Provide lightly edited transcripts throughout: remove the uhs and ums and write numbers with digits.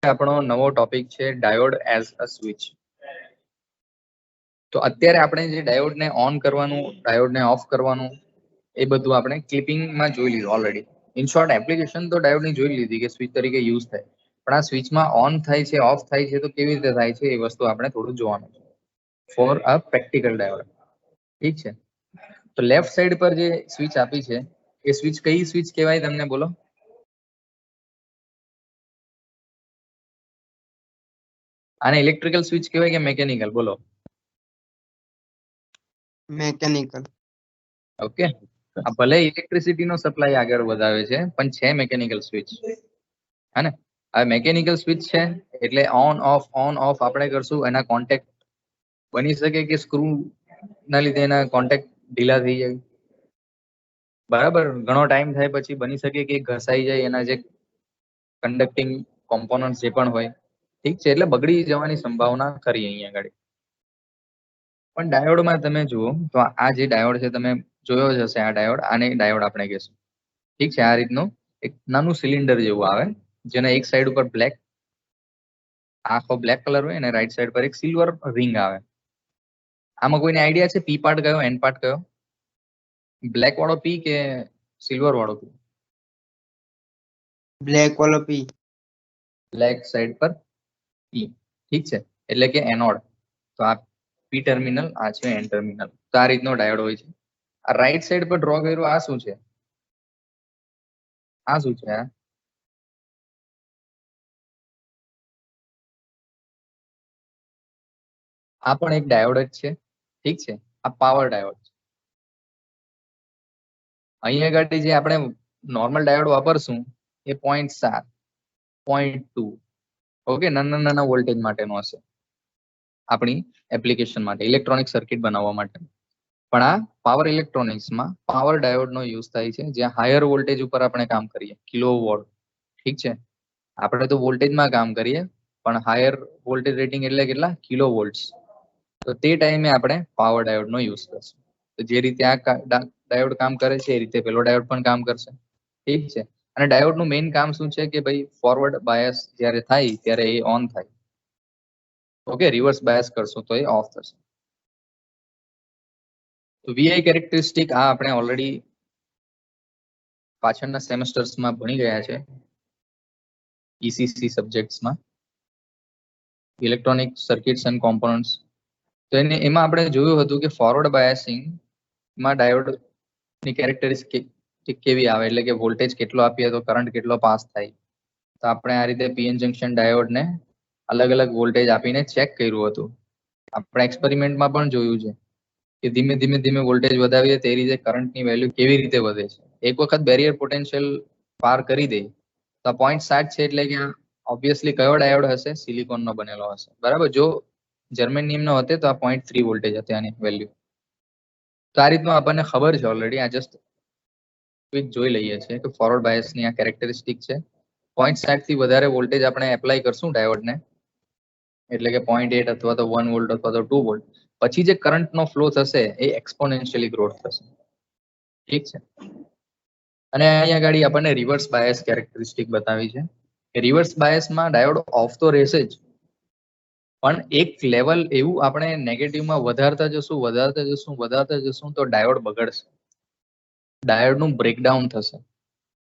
આપણો નવો ટોપિક છે ડાયોડ એઝ અ સ્વિચ. તો અત્યારે આપણે જે ડાયોડને ઓન કરવાનું, ડાયોડને ઓફ કરવાનું એ બધું આપણે ક્લિપિંગમાં જોઈ લીધું ઓલરેડી. ઇન શોર્ટ એપ્લિકેશન તો ડાયોડની જોઈ લીધી કે સ્વિચ તરીકે યુઝ થાય, પણ આ સ્વિચમાં ઓન થાય છે, ઓફ થાય છે તો કેવી રીતે થાય છે એ વસ્તુ આપણે થોડું જોવાનું છે ફોર અ પ્રેક્ટિકલ ડાયોડ. ઠીક છે, તો લેફ્ટ સાઈડ પર જે સ્વિચ આપી છે એ સ્વિચ કઈ સ્વિચ કહેવાય તમને બોલો? આને ઇલેક્ટ્રિકલ સ્વિચ કહેવાય કે મેકેનિકલ? બોલો. મેકેનિકલ. ઓકે, આ ભલે ઇલેક્ટ્રિસિટી નો સપ્લાય આગળ વધાવે છે પણ છે મેકેનિકલ સ્વિચ. હે ને? આ મેકેનિકલ સ્વિચ છે એટલે ઓન ઓફ આપણે કરશું, એના કોન્ટેક્ટ બની શકે કે સ્ક્રૂ ના લીધે એના કોન્ટેક્ટ ઢીલા થઈ જાય, બરાબર. ઘણો ટાઈમ થાય પછી બની શકે કે ઘસાઈ જાય એના જે કન્ડક્ટિંગ કોમ્પોનન્ટ જે પણ હોય. ઠીક છે, એટલે બગડી જવાની સંભાવના ખરી અહીંયા આગળ. પણ ડાયોડમાં તમે જુઓ તો આ જે ડાયોડ છે તમે જોયો જ હશે, આ ડાયોડ, આને ડાયોડ આપણે કહીશું. ઠીક છે, આ રીતનું એક નાનું સિલિન્ડર જેવું આવે જેના એક સાઈડ ઉપર બ્લેક, આખો બ્લેક કલર હોય અને રાઈટ સાઈડ પર એક સિલ્વર રિંગ આવે. આમાં કોઈને આઈડિયા છે પી પાર્ટ કયો, એન પાર્ટ કયો? બ્લેક વાળો પી કે સિલ્વર વાળો પી? બ્લેક વાળો પી. બ્લેક સાઈડ પર પી. ઠીક છે, એટલે કે એનોડ. તો આ પી ટર્મિનલ, આ છે એન ટર્મિનલ. તો આ રીતનો ડાયોડ હોય છે. આ રાઈટ સાઈડ પર ડ્રો કર્યું આ શું છે? આ શું છે? આ પણ એક ડાયોડ જ છે. ઠીક છે, આ પાવર ડાયોડ છે. અહીંયા આગળ જે આપણે નોર્મલ ડાયોડ વાપરશું એ 0.7, 0.2, ઓકે, નાના નાના વોલ્ટેજ માટેનો હશે આપણી એપ્લિકેશન માટે, ઇલેક્ટ્રોનિક સર્કિટ બનાવવા માટે. પણ આ પાવર ઇલેક્ટ્રોનિક્સમાં પાવર ડાયોડનો યુઝ થાય છે જ્યાં હાયર વોલ્ટેજ ઉપર આપણે કામ કરીએ, કિલો વોટ. ઠીક છે, આપણે તો વોલ્ટેજમાં કામ કરીએ પણ હાયર વોલ્ટેજ રેટિંગ એટલે કેટલા? કિલો વોલ્ટ્સ. તો તે ટાઈમે આપણે પાવર ડાયોડનો યુઝ કરશું. તો જે રીતે આ ડાયોડ કામ કરે છે એ રીતે પેલો ડાયોડ પણ કામ કરશે. ઠીક છે, અને ડાયોડનું મેઇન કામ શું છે કે ભાઈ ફોરવર્ડ બાયસ જ્યારે થાય ત્યારે એ ઓન થાય. ઓકે, રિવર્સ બાયસ કરશું તો એ ઓફ થશે. તો વીઆઈ કેરેક્ટરિસ્ટિક આ આપણે ઓલરેડી પાછળના સેમેસ્ટર્સમાં ભણી ગયા છે, ઈસીસી સબ્જેક્ટ્સમાં, ઇલેક્ટ્રોનિક સર્કિટ્સ એન્ડ કોમ્પોનન્ટ્સ. તો એમાં આપણે જોયું હતું કે ફોરવર્ડ બાયસિંગમાં ડાયોડની કેરેક્ટરિસ્ટિક કેવી આવે, એટલે કે વોલ્ટેજ કેટલો આપીએ તો કરંટ કેટલો પાસ થાય. તો આપણે આ રીતે પીએન જંકશન ડાયોડને અલગ અલગ વોલ્ટેજ આપીને ચેક કર્યું હતું. આપણે એક્સપેરિમેન્ટમાં પણ જોયું છે કે ધીમે ધીમે ધીમે વોલ્ટેજ વધાવીએ તે રીતે કરંટની વેલ્યુ કેવી રીતે વધે છે. એક વખત બેરિયર પોટેન્શિયલ પાર કરી દે તો 0.7 છે એટલે કે ઓબ્વિયસલી કયો ડાયોડ હશે? સિલિકોનનો બનેલો હશે, બરાબર. જો જર્મેનિયમનો હતો તો આ 0.3 વોલ્ટેજ હતી આની વેલ્યુ. તો આ રીતનું આપણને ખબર છે ઓલરેડી. આ જસ્ટ ક્વિક જોઈ લઈએ છીએ કે ફોરવર્ડ બાયસની આ કેરેક્ટરિસ્ટિક છે. 0.7 થી વધારે વોલ્ટેજ આપણે એપ્લાય કરશું ડાયોડને, એટલે કે 0.8 અથવા તો 1 વોલ્ટ અથવા તો 2 વોલ્ટ, પછી જે કરંટનો ફ્લો થશે એ એક્સપોનેન્શિયલી ગ્રોથ થશે. ઠીક છે, અને અહીંયા આગળ આપણને રિવર્સ બાયસ કેરેક્ટરિસ્ટિક બતાવી છે કે રિવર્સ બાયસમાં ડાયોડ ઓફ તો રહેશે જ, પણ એક લેવલ એવું આપણે નેગેટિવમાં વધારતા જશું તો ડાયોડ બગડશે, ડાયોડનું બ્રેકડાઉન થશે.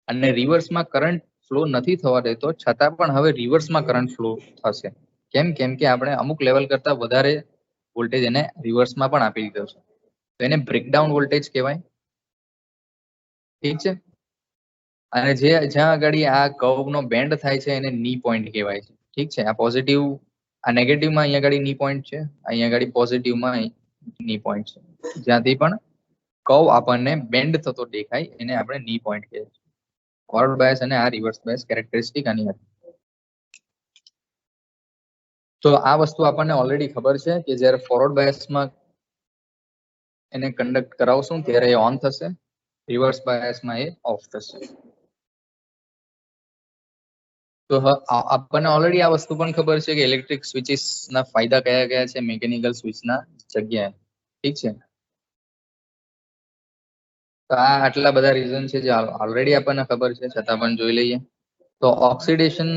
અને રિવર્સમાં કરંટ ફ્લો નથી થવા દેતો છતાં પણ હવે રિવર્સમાં કરંટ ફ્લો થશે. કેમ કે આપણે અમુક લેવલ કરતા વધારે વોલ્ટેજ એને રિવર્સમાં પણ આપી દીધો છે. તો એને બ્રેકડાઉન વોલ્ટેજ કહેવાય. ઠીક છે, અને જ્યાં આગળ આ કર્વનો બેન્ડ થાય છે એને ની પોઈન્ટ કહેવાય છે. ઠીક છે, આ પોઝિટિવ, આ નેગેટિવમાં અહીંયા આગળ ની પોઈન્ટ છે, અહીંયા આગળ પોઝિટિવમાં ની પોઈન્ટ છે. જ્યાંથી પણ કર્વ આપણને બેન્ડ થતો દેખાય એને આપણે ની પોઈન્ટ કહીએ છીએ. ફોરવર્ડ બાયસ અને આ રિવર્સ બાયસ કેરેક્ટરિસ્ટિક આની હતી. તો આ વસ્તુ આપણને ઓલરેડી ખબર છે કે જ્યારે ફોરવર્ડ બાયસમાં એને કન્ડક્ટ કરાવશું ત્યારે એ ઓન થશે, રિવર્સ બાયસમાં એ ઓફ થશે. તો આપણને ઓલરેડી આ વસ્તુ પણ ખબર છે કે ઇલેક્ટ્રિક સ્વિચીસના ફાયદા કયા કયા છે મિકેનિકલ સ્વિચના જગ્યાએ. ઠીક છે, તો આ આટલા બધા રીઝન છે જે ઓલરેડી આપણને ખબર છે છતાં પણ જોઈ લઈએ. તો oxidation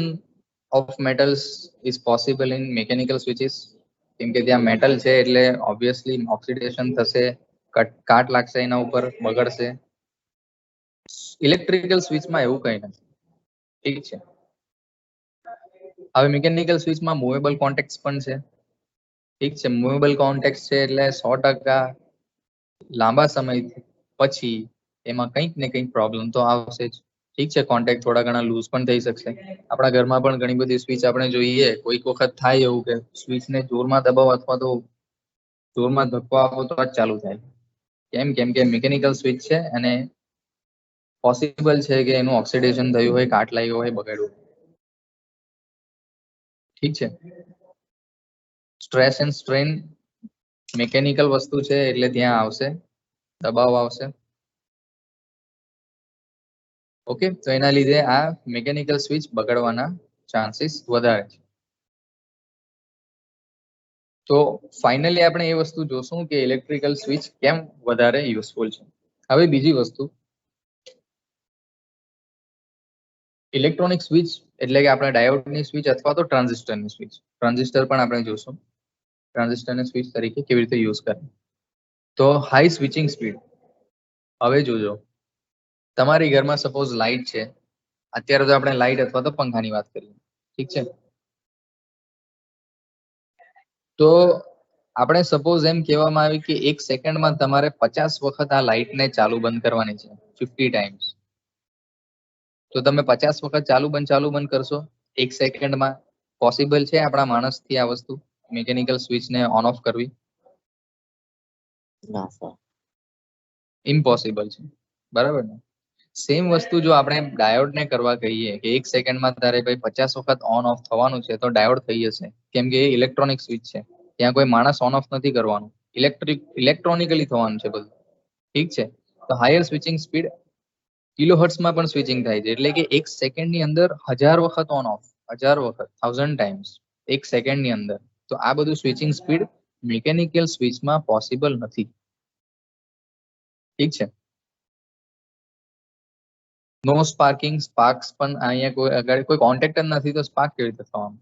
of metals is possible in mechanical switches, કેમ કે ત્યાં મેટલ છે એટલે ઓબ્વિયસલી ઓક્સિડેશન થશે, કાટ લાગશે, એના ઉપર બગડશે. ઇલેક્ટ્રિકલ સ્વિચમાં એવું કંઈ નથી. ઠીક છે. હવે મિકેનિકલ સ્વિચમાં મૂવેબલ કોન્ટેક્ટ પણ છે. ઠીક છે, મૂવેબલ કોન્ટેક્ટ છે એટલે 100% લાંબા સમય પછી એમાં કંઈક ને કંઈક પ્રોબ્લેમ તો આવશે જ. ઠીક છે, કોન્ટેક્ટ થોડા ઘણા લૂઝ પણ થઈ શકશે. આપણા ઘરમાં પણ ઘણી બધી સ્વિચ આપણે જોઈએ, કોઈક વખત થાય એવું કે સ્વિચને જોરમાં દબાવો અથવા તો જોરમાં ધક્કો આપો તો જ ચાલુ થાય. કેમ કે મિકેનિકલ સ્વિચ છે અને પોસિબલ છે કે એનું ઓક્સિડેશન થયું હોય, કાટ લાગ્યો હોય, બગાડ્યું. ઠીક છે. સ્ટ્રેસ એન્ડ સ્ટ્રેન મિકેનિકલ વસ્તુ છે એટલે ત્યાં આવશે, દબાવ આવશે. ઓકે, તો એના લીધે આ મિકેનિકલ સ્વિચ બગડવાના ચાન્સીસ વધારે છે. તો ફાઇનલી આપણે એ વસ્તુ જોશું કે ઇલેક્ટ્રિકલ સ્વિચ કેમ વધારે યુઝફુલ છે. હવે બીજી વસ્તુ, ઇલેક્ટ્રોનિક સ્વિચ એટલે કે આપણે ડાયોડની સ્વિચ અથવા તો ટ્રાન્ઝિસ્ટરની સ્વિચ. ટ્રાન્ઝિસ્ટર પણ આપણે જોશું, ટ્રાન્ઝિસ્ટરની સ્વિચ તરીકે કેવી રીતે યુઝ કરે. તો હાઈ સ્વિચિંગ સ્પીડ. હવે જોજો, તમારી ઘરમાં સપોઝ લાઇટ છે. અત્યારે તો આપણે લાઇટ અથવા તો પંખાની વાત કરીએ. ઠીક છે. તો આપણે સપોઝ એમ કહેવામાં આવે કે 1 સેકન્ડમાં તમારે 50 વખત આ લાઇટને ચાલુ બંધ કરવાની છે, 50 ટાઈમ્સ. તો તમે 50 વખત ચાલુ બંધ કરશો 1 સેકન્ડમાં? પોસિબલ છે આપણા માણસથી આ વસ્તુ મિકેનિકલ સ્વિચને ઓન ઓફ કરવી? ના સર. ઇમ્પોસિબલ છે, બરાબર ને? સેમ વસ્તુ જો આપણે ડાયોડને કરવા કહીએ કે 1 સેકન્ડમાં તારે ભાઈ 50 વખત ઓન ઓફ થવાનું છે, તો ડાયોડ થઈ જશે, કેમ કે એ ઇલેક્ટ્રોનિક સ્વિચ છે. ત્યાં કોઈ માણસ ઓન ઓફ નથી કરવાનું, ઇલેક્ટ્રોનિકલી થવાનું છે બધું. ઠીક છે. તો હાયર સ્વિચિંગ સ્પીડ કિલોહર્ટ્ઝમાં પણ સ્વિચિંગ થાય છે, એટલે કે 1 સેકન્ડની અંદર 1000 વખત ઓન ઓફ, 1000 વખત, 1000 ટાઈમ્સ 1 સેકન્ડની અંદર. તો આ બધું સ્વિચિંગ સ્પીડ મિકેનિકલ સ્વિચમાં પોસિબલ નથી. ઠીક છે. નો સ્પાર્કિંગ, સ્પાર્ક્સ પણ અહીંયા કોઈ આગળ કોઈ કોન્ટેક્ટ જ નથી તો સ્પાર્ક કેવી રીતે થવાનું?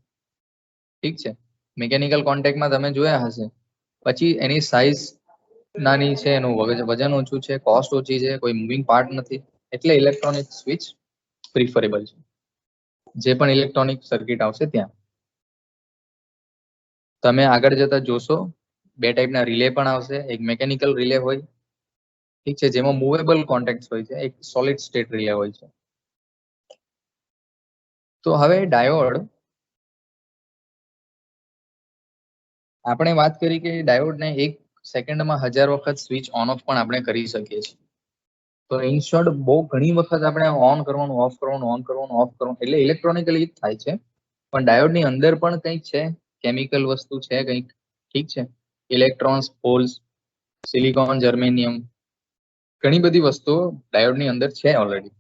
ઠીક છે. મિકેનિકલ કોન્ટેક્ટમાં તમે જોયા હશે, પછી એની સાઇઝ નાની છે, એનું વજન ઓછું છે, કોસ્ટ ઓછી છે, કોઈ મૂવિંગ પાર્ટ નથી, એટલે ઇલેક્ટ્રોનિક સ્વિચ પ્રિફરેબલ છે. જે પણ ઇલેક્ટ્રોનિક સર્કિટ આવશે ત્યાં તમે આગળ જતા જોશો 2 ટાઈપના રિલે પણ આવશે. એક મિકેનિકલ રિલે હોય, ઠીક છે, જેમાં મૂવેબલ કોન્ટેક્ટ હોય છે, એક સોલિડ સ્ટેટ રિલે હોય છે. તો હવે ડાયોડ, આપણે વાત કરી કે ડાયોડને 1 સેકન્ડમાં 1000 વખત સ્વિચ ઓન ઓફ પણ આપણે કરી શકીએ છીએ. તો ઇન શોર્ટ બહુ ઘણી વખત આપણે ઓન કરવાનું, ઓફ કરવાનું, ઓન કરવાનું, ઓફ કરવાનું, એટલે ઇલેક્ટ્રોનિકલી જ થાય છે. પણ ડાયોડની અંદર પણ કંઈક છે, કેમિકલ વસ્તુ છે કંઈક. ઠીક છે. ઇલેક્ટ્રોન્સ, હોલ્સ, સિલિકોન, જર્મેનિયમ, ઘણી બધી વસ્તુઓ ડાયોડની અંદર છે ઓલરેડી.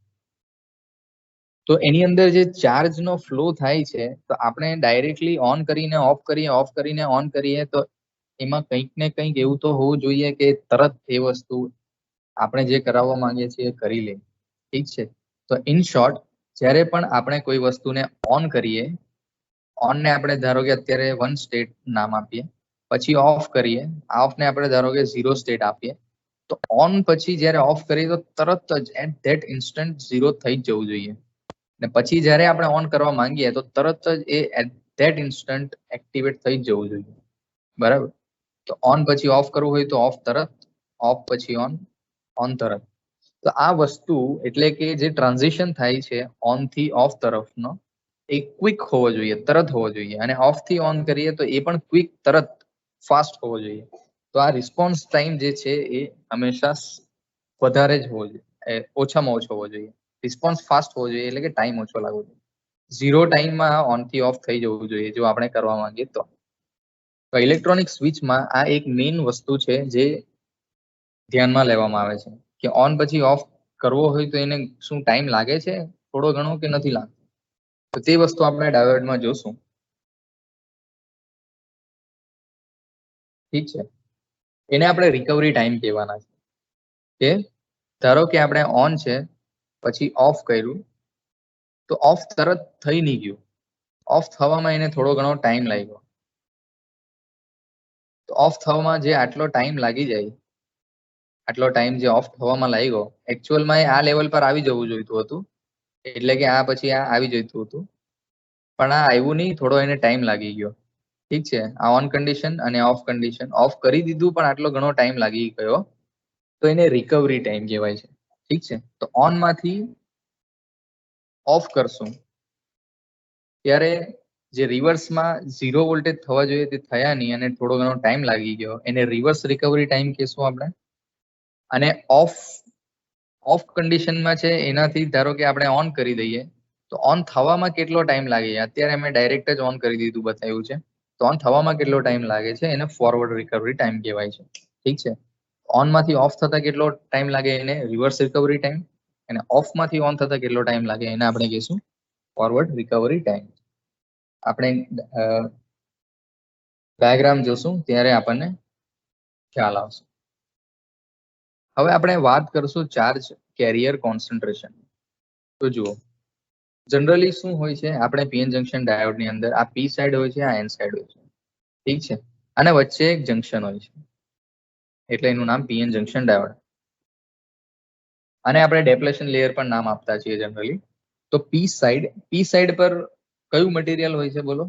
તો એની અંદર જે ચાર્જનો ફ્લો થાય છે, તો આપણે ડાયરેક્ટલી ઓન કરીને ઓફ કરીએ, ઓફ કરીને ઓન કરીએ, તો એમાં કંઈક ને કંઈક એવું તો હોવું જોઈએ કે તરત એ વસ્તુ આપણે જે કરાવવા માંગીએ છીએ એ કરી લે. ઠીક છે. તો ઇન શોર્ટ, જ્યારે પણ આપણે કોઈ વસ્તુને ઓન કરીએ, ઓનને આપણે ધારો કે અત્યારે 1 સ્ટેટ નામ આપીએ, પછી ઓફ કરીએ, ઓફને આપણે ધારો કે 0 સ્ટેટ આપીએ, તો ઓન પછી જ્યારે ઓફ કરીએ તો તરત જ એટ ધેટ ઇન્સ્ટન્ટ 0 થઈ જ જવું જોઈએ. ને પછી જ્યારે આપણે ઓન કરવા માંગીએ તો તરત જ A at that instant activate થઈ જ જવું જોઈએ, બરાબર? તો ઓન પછી ઓફ કરવું હોય તો ઓફ તરત, ઓફ પછી ઓન, ઓન તરત. તો આ વસ્તુ એટલે કે જે ટ્રાન્ઝિશન થાય છે ઓન થી ઓફ તરફનો, એ ક્વિક હોવો જોઈએ, તરત હોવો જોઈએ. અને ઓફ થી ઓન કરીએ તો એ પણ ક્વિક, તરત, ફાસ્ટ હોવો જોઈએ. તો આ રિસ્પોન્સ ટાઈમ જે છે એ હંમેશા વધારે જ હોવો જોઈએ, ઓછામાં ઓછો હોવો જોઈએ. રિસ્પોન્સ ફાસ્ટ હોવો જોઈએ, એટલે કે ટાઈમ ઓછો લાગવો જોઈએ. 0 ટાઈમમાં ઓન થી ઓફ થઈ જવું જોઈએ જો આપણે કરવા માંગીએ તો. ઇલેક્ટ્રોનિક સ્વિચમાં આ એક મેઇન વસ્તુ છે જે ધ્યાનમાં લેવામાં આવે છે કે ઓન પછી ઓફ કરવો હોય તો એને શું ટાઈમ લાગે છે થોડો ઘણો કે નથી લાગતો? તો તે વસ્તુ આપણે ડાયોડમાં જોશું. ઠીક છે. એને આપણે રિકવરી ટાઈમ કહેવાના છે. કે ધારો કે આપણે ઓન છે પછી ઓફ કર્યું, તો ઓફ તરત થઈ નહીં ગયું, ઓફ થવામાં એને થોડો ઘણો ટાઈમ લાગ્યો. તો ઓફ થવામાં જે આટલો ટાઈમ લાગી જાય, આટલો ટાઈમ જે ઓફ થવામાં લાગ્યો, એકચ્યુઅલમાં આ લેવલ પર આવી જવું જોઈતું હતું, એટલે કે આ પછી આ આવી જતું હતું, પણ આ આવ્યું નહીં, થોડો એને ટાઈમ લાગી ગયો. ઠીક છે, આ ઓન કન્ડિશન અને ઓફ કન્ડિશન ઓફ કરી દીધું, પણ આટલો ઘણો ટાઈમ લાગી ગયો, તો એને રિકવરી ટાઈમ કહેવાય છે. ઠીક છે, તો ઓન માંથી ઓફ કરશું ત્યારે જે રિવર્સમાં 0 વોલ્ટેજ થવા જોઈએ તે થયા નહીં અને થોડો ઘણો ટાઈમ લાગી ગયો, એને રિવર્સ રિકવરી ટાઈમ કહેશું આપણે. અને ઓફ કન્ડિશનમાં છે એનાથી ધારો કે આપણે ઓન કરી દઈએ તો ઓન થવામાં કેટલો ટાઈમ લાગે, અત્યારે અમે ડાયરેક્ટ જ ઓન કરી દીધું બતાવ્યું છે, તો ઓન થવામાં કેટલો ટાઈમ લાગે છે એને ફોરવર્ડ રિકવરી ટાઈમ કહેવાય છે. ઠીક છે, ઓન માંથી ઓફ થતા કેટલો ટાઈમ લાગે એને રિવર્સ રિકવરી ટાઈમ, અને ઓફ માંથી ઓન થતા કેટલો ટાઈમ લાગે એને આપણે કહીશું ફોરવર્ડ રિકવરી ટાઈમ. આપણે ડાયાગ્રામ જોશું ત્યારે આપણને ખ્યાલ આવશે. હવે આપણે વાત કરશું ચાર્જ કેરિયર કોન્સન્ટ્રેશન. તો જુઓ, જનરલી શું હોય છે, આપણે પીએન જંકશન ડાયોડ ની અંદર આ પી સાઈડ હોય છે, આ એન સાઈડ હોય છે. ઠીક છે, અને વચ્ચે એક જંકશન હોય છે, એટલે એનું નામ પીએન જંકશન ડાયોડ. અને આપણે ડેપ્લેશન લેયર પણ નામ આપતા છીએ જનરલી. તો પી સાઈડ પર કયું મટીરિયલ હોય છે બોલો?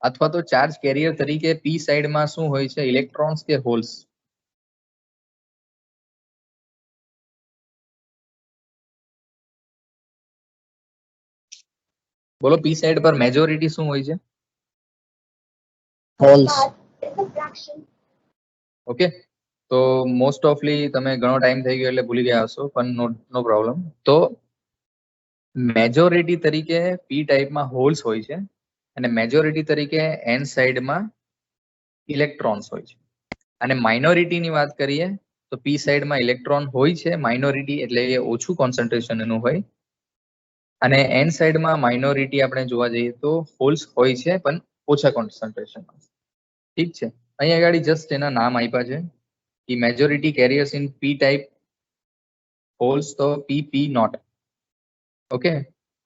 અથવા તો ચાર્જ કેરિયર તરીકે પી સાઈડમાં શું હોય છે, ઇલેક્ટ્રોન્સ કે હોલ્સ? બોલો, પી સાઈડ પર મેજોરિટી શું હોય છે? હોલ્સ. ઓકે, તો મોસ્ટ ઓફલી તમે ઘણો ટાઈમ થઈ ગયો એટલે ભૂલી ગયા હશો, પણ નો પ્રોબ્લેમ. તો મેજોરિટી તરીકે પી ટાઈપમાં હોલ્સ હોય છે અને મેજોરિટી તરીકે એન સાઈડમાં ઇલેક્ટ્રોન્સ હોય છે. અને માઇનોરિટીની વાત કરીએ તો પી સાઈડમાં ઇલેક્ટ્રોન હોય છે, માઇનોરિટી એટલે કે ઓછું કોન્સન્ટ્રેશન એનું હોય, અને એન સાઈડમાં માઇનોરિટી આપણે જોવા જઈએ તો હોલ્સ હોય છે પણ ઓછા કોન્સન્ટ્રેશનમાં. ઠીક છે, અહીંયા આગળ જસ્ટ એના નામ આપ્યા છે કે majority carriers in P type holes, તો પી નોટ. ઓકે,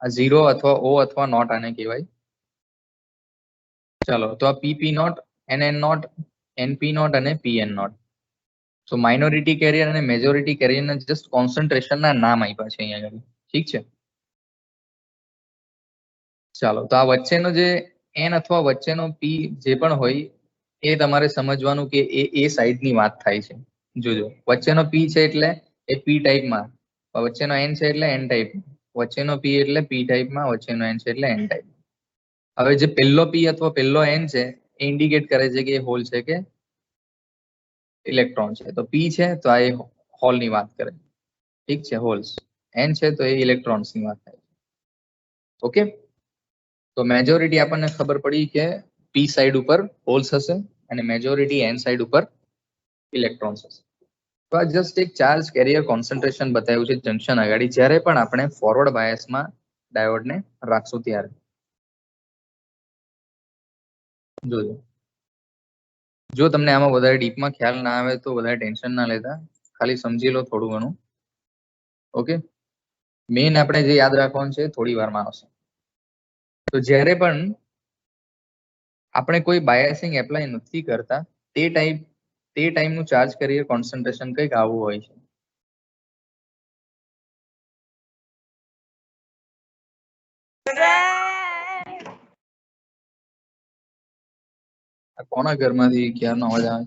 આ 0 અથવા ઓ અથવા નોટ આને કહેવાય. ચાલો, તો આ P not, N note, NP note અને પીએન નોટ. તો માઇનોરિટી કેરિયર અને મેજોરિટી કેરિયરના જસ્ટ કોન્સન્ટ્રેશનના નામ આપ્યા છે અહીંયા આગળ. ઠીક છે, ચાલો, તો આ વચ્ચેનો જે એન અથવા વચ્ચેનો પી જે પણ હોય એ તમારે સમજવાનું કે એ સાઈડની વાત થાય છે. જોજો, વચ્ચેનો પી છે એટલે એ પી ટાઈપમાં, વચ્ચેનો એન છે એટલે એન ટાઈપ, વચ્ચેનો પી એટલે પી ટાઈપમાં, વચ્ચેનો એન છે એટલે એન ટાઈપ. હવે જે પહેલો પી અથવા પહેલો એન છે એ ઇન્ડિકેટ કરે છે કે એ હોલ છે કે ઇલેક્ટ્રોન છે. તો પી છે તો આ એ હોલની વાત કરે. ઠીક છે, હોલ્સ. એન છે તો એ ઇલેક્ટ્રોન્સની વાત થાય. ઓકે, તો મેજોરિટી આપણને ખબર પડી કે પી સાઈડ ઉપર હોલ્સ હશે અને મેજોરિટી એન સાઈડ ઉપર ઇલેક્ટ્રોન્સ હશે. તો આ જસ્ટ એક ચાર્જ કેરિયર કોન્સન્ટ્રેશન બતાવ્યું છે જંક્શન આગળ, જ્યારે પણ આપણે ફોરવર્ડ બાયસમાં ડાયોડને રાખશું ત્યારે. જોજો, જો તમને આમાં વધારે ડીપમાં ખ્યાલ ના આવે તો વધારે ટેન્શન ના લેતા, ખાલી સમજી લો થોડું ઘણું. ઓકે, મેઇન આપણે જે યાદ રાખવાનું છે થોડી વારમાં આવશે. તો જ્યારે પણ આપણે કોઈ બાયસિંગ એપ્લાય નથી કરતા તે ટાઈમનું ચાર્જ કેરિયર કોન્સન્ટ્રેશન કંઈક આવું હોય છે. કોના ઘરમાંથી ક્યારનો અવાજ આવે?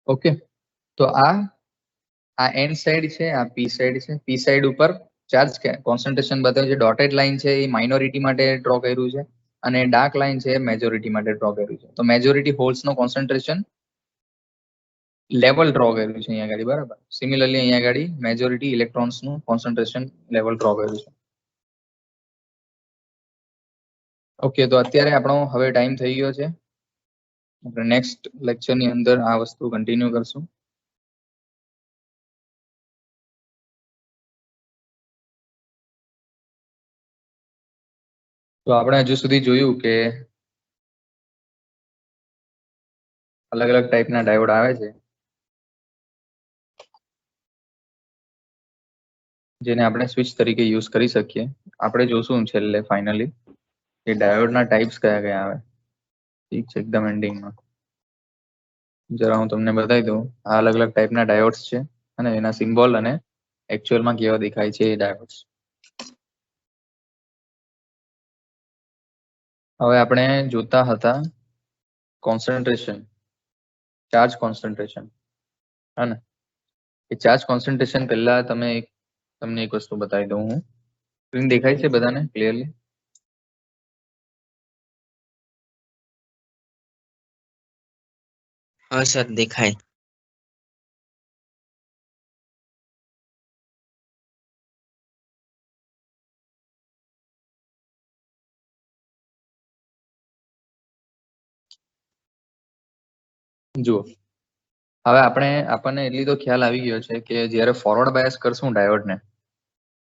ઓકે, તો આ એન સાઈડ છે, આ પી સાઈડ છે. પી સાઈડ ઉપર ચાર્જ કોન્સન્ટ્રેશન બતાવે છે, ડોટેડ લાઈન છે એ માઇનોરિટી માટે ડ્રો કર્યું છે અને ડાર્ક લાઈન છે મેજોરિટી માટે ડ્રો કર્યું છે. તો મેજોરિટી હોલ્સનું કોન્સન્ટ્રેશન લેવલ ડ્રો કર્યું છે અહીંયા આગળ, બરાબર. સિમિલરલી અહીંયા આગળ મેજોરિટી ઇલેક્ટ્રોન્સનું કોન્સન્ટ્રેશન લેવલ ડ્રો કર્યું છે. ઓકે, તો અત્યારે આપણો હવે ટાઈમ થઈ ગયો છે, આપણે નેક્સ્ટ લેક્ચરની અંદર આ વસ્તુ કન્ટિન્યુ કરશું. તો આપણે હજુ સુધી જોયું કે અલગ અલગ ટાઈપના ડાયોડ આવે છે જેને આપણે સ્વિચ તરીકે યુઝ કરી શકીએ. આપણે જોશું છેલ્લે ફાઇનલી કે ડાયોડના ટાઈપ્સ કયા કયા આવે. ઠીક છે, એકદમ એન્ડિંગમાં જરા હું તમને બતાવી દઉં. આ અલગ અલગ ટાઈપના ડાયોડ્સ છે અને એના સિમ્બોલ અને એકચ્યુઅલમાં કેવા દેખાય છે એ ડાયોડ્સ. હવે આપણે જોતા હતા કોન્સન્ટ્રેશન, ચાર્જ કોન્સન્ટ્રેશન, હે ને? એ ચાર્જ કોન્સન્ટ્રેશન પહેલા તમને એક વસ્તુ બતાવી દઉં હું. સ્ક્રીન દેખાય છે બધાને ક્લિયરલી? હા સર દેખાય. જુઓ, હવે આપણને એટલી તો ખ્યાલ આવી ગયો છે કે જ્યારે ફોરવર્ડ બાયસ કરશું ડાયોડને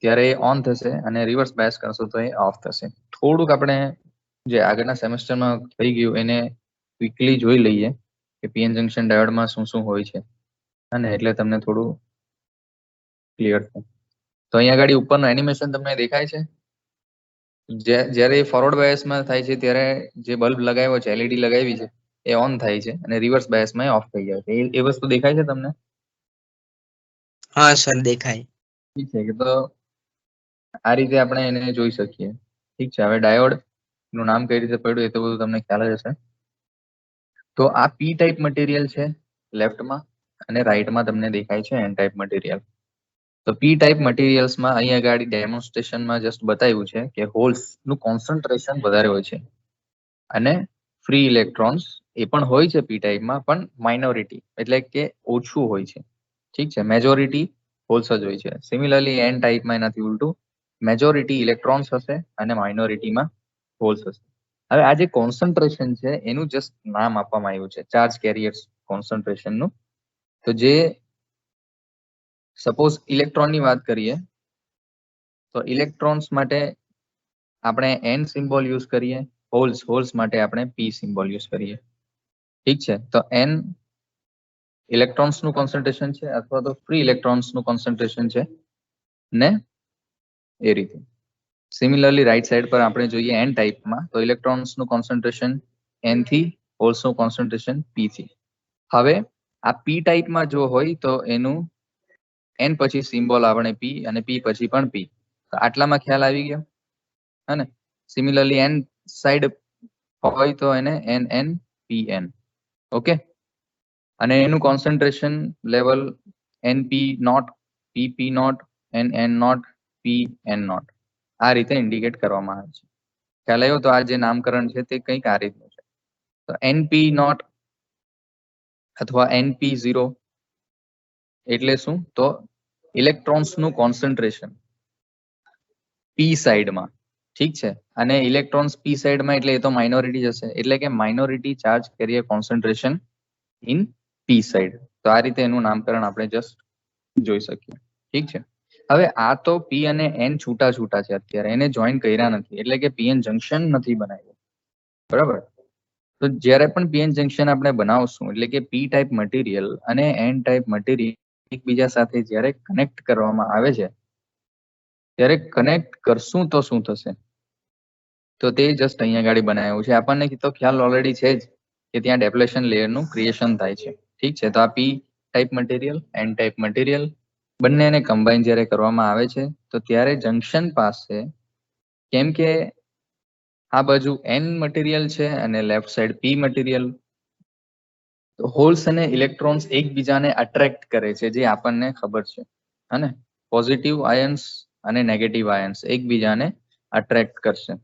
ત્યારે એ ઓન થશે અને રિવર્સ બાયસ કરશું તો એ ઓફ થશે. થોડુંક આપણે જે આગળના સેમેસ્ટરમાં થઈ ગયું એને ક્વિકલી જોઈ લઈએ કે પીએન જંક્શન ડાયોડમાં શું શું હોય છે, અને એટલે તમને થોડું ક્લિયર થાય. તો અહીંયા આગળ ઉપરનું એનિમેશન તમને દેખાય છે. જ્યારે ફોરવર્ડ બાયસમાં થાય છે ત્યારે જે બલ્બ લગાવ્યો છે, એલઈડી લગાવી છે, એ ઓન થાય છે અને રિવર્સ બાયસમાં ઓફ થઈ જાય છે. એ વસ્તુ દેખાય છે તમને? હા સર દેખાય. ઠીક છે, કે તો આ રીતે આપણે એને જોઈ શકીએ. ઠીક છે, હવે ડાયોડ નું નામ કઈ રીતે પડ્યું એ તો બધું તમને ખ્યાલ જ હશે. તો આ પી ટાઈપ મટીરિયલ છે લેફ્ટમાં, અને રાઈટમાં તમને દેખાય છે એન ટાઈપ મટીરિયલ. તો પી ટાઈપ મટીરિયલ્સમાં અહીંયા આગળ ડેમોન્સ્ટ્રેશનમાં જસ્ટ બતાવ્યું છે કે હોલ્સ નું કોન્સન્ટ્રેશન વધારે હોય છે અને ફ્રી ઇલેક્ટ્રોન્સ એ પણ હોય છે પી ટાઈપમાં, પણ માઇનોરિટી એટલે કે ઓછું હોય છે. ઠીક છે, મેજોરિટી હોલ્સ જ હોય છે. સિમિલરલી એન ટાઈપમાં એનાથી ઉલટું, મેજોરિટી ઇલેક્ટ્રોન્સ હશે અને માઇનોરિટીમાં હોલ્સ હશે. હવે આ જે કોન્સન્ટ્રેશન છે એનું જસ્ટ નામ આપવામાં આવ્યું છે ચાર્જ કેરિયર્સ કોન્સન્ટ્રેશનનું. તો જે સપોઝ ઇલેક્ટ્રોનની વાત કરીએ તો ઇલેક્ટ્રોન્સ માટે આપણે એન સિમ્બોલ યુઝ કરીએ, હોલ્સ માટે આપણે પી સિમ્બોલ યુઝ કરીએ. ઠીક છે, તો એન ઇલેક્ટ્રોન્સનું કોન્સન્ટ્રેશન છે અથવા તો ફ્રી ઇલેક્ટ્રોન્સનું કોન્સન્ટ્રેશન છે ને એ રીતે. સિમિલરલી રાઈટ સાઈડ પર આપણે જોઈએ એન ટાઈપમાં તો ઇલેક્ટ્રોન્સનું કોન્સન્ટ્રેશન એન થી, હોલ્સનું કોન્સન્ટ્રેશન પી થી. હવે આ પી ટાઈપમાં જો હોય તો એનું એન પછી સિમ્બોલ આપણે પી અને પી પછી પણ પી. તો આટલામાં ખ્યાલ આવી ગયો, હે ને? સિમિલરલી એન સાઈડ હોય તો એને N N P N. Okay, અને એનું concentration level N P naught, P P not, N N naught, P N naught, આ રીતે ઇન્ડિકેટ કરવામાં આવે છે. ખ્યાલ આવ્યો? તો આ જે નામકરણ છે તે કંઈક આ રીતનું છે. તો એનપી નોટ અથવા એનપી 0 એટલે શું? તો ઇલેક્ટ્રોન્સનું કોન્સન્ટ્રેશન પી સાઈડમાં. ઠીક છે, અને ઇલેક્ટ્રોન્સ પી સાઈડમાં એટલે એ તો માઇનોરિટી જશે, એટલે કે minority charge carrier concentration in P side. તો આ રીતે એનું નામકરણ આપણે જસ્ટ જોઈ શકીએ. ઠીક છે, હવે આ તો પી અને એન છૂટા છૂટા છે, અત્યારે એને જોઈન કર્યા નથી, એટલે કે પીએન જંક્શન નથી બનાવ્યું. બરાબર? તો જ્યારે પણ પીએન જંક્શન આપણે બનાવશું એટલે કે પી ટાઈપ મટીરિયલ અને એન ટાઈપ મટીરિયલ એકબીજા સાથે જ્યારે કનેક્ટ કરવામાં આવે છે ત્યારે કનેક્ટ કરશું તો શું થશે? તો તે જસ્ટ અહીંયા ગાડી બનાવ્યું છે. આપણને તો ખ્યાલ ઓલરેડી છે જ કે ત્યાં ડેપ્લેશન લેયરનું ક્રિએશન થાય છે. ઠીક છે, તો આ P type material, N type material બંનેને કમ્બાઈન જ્યારે કરવામાં આવે છે તો ત્યારે જંક્શન પાસે, કેમ કે આ બાજુ એન મટીરિયલ છે અને લેફ્ટ સાઈડ પી મટીરિયલ, હોલ્સ અને ઇલેક્ટ્રોન્સ એકબીજાને અટ્રેક્ટ કરે છે, જે આપણને ખબર છે, અને પોઝિટિવ આયન્સ અને નેગેટિવ આયન્સ એકબીજાને અટ્રેક્ટ કરશે.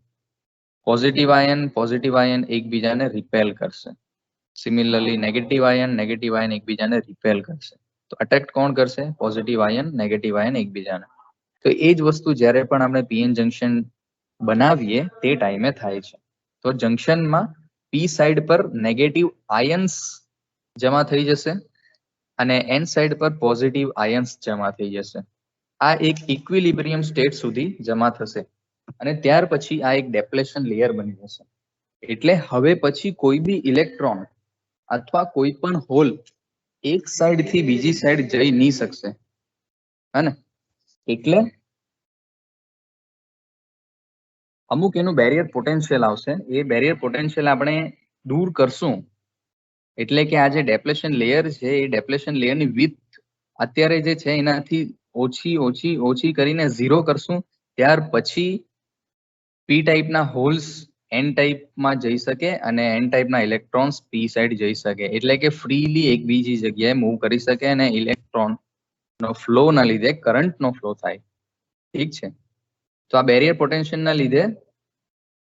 પોઝિટિવ આયન એકબીજાને રિપેલ કરશે. સિમિલરલી નેગેટિવ આયન એકબીજાને રિપેલ કરશે. તો અટ્રેક્ટ કોણ કરશે? પોઝિટિવ આયન, નેગેટિવ આયન એકબીજાને. તો એ જ વસ્તુ જ્યારે પણ આપણે પીએન જંક્શન બનાવીએ તે ટાઈમે થાય છે. તો જંક્શનમાં પી સાઈડ પર નેગેટિવ આયન્સ જમા થઈ જશે અને એન સાઈડ પર પોઝિટિવ આયન્સ જમા થઈ જશે. આ એક ઇક્વિલિબ્રિયમ સ્ટેટ સુધી જમા થશે. અને ત્યાર પછી આ એક ડેપ્લેશન લેયર બની જશે. એટલે હવે પછી કોઈ બી ઇલેક્ટ્રોન અથવા કોઈ પણ હોલ એક સાઈડ થી બીજી સાઈડ જઈ નહીં શકશે, હે ને? એટલે અમુક એનું બેરિયર પોટેન્શિયલ આવશે. એ બેરિયર પોટેન્શિયલ આપણે દૂર કરશું એટલે કે આ જે ડેપ્લેશન લેયર છે એ ડેપ્લેશન લેયરની વિડ્થ અત્યારે જે છે એનાથી ઓછી ઓછી ઓછી કરીને 0 કરશું. ત્યાર પછી પી ટાઈપના હોલ્સ એન ટાઈપમાં જઈ શકે અને એન ટાઈપના ઇલેક્ટ્રોન્સ પી સાઈડ જઈ શકે. એટલે કે ફ્રીલી એક બીજી જગ્યાએ મૂવ કરી શકે અને ઇલેક્ટ્રોન નો ફ્લો ના લીધે કરંટ નો ફ્લો થાય. ઠીક છે. તો આ બેરિયર પોટેન્શિયલ ના લીધે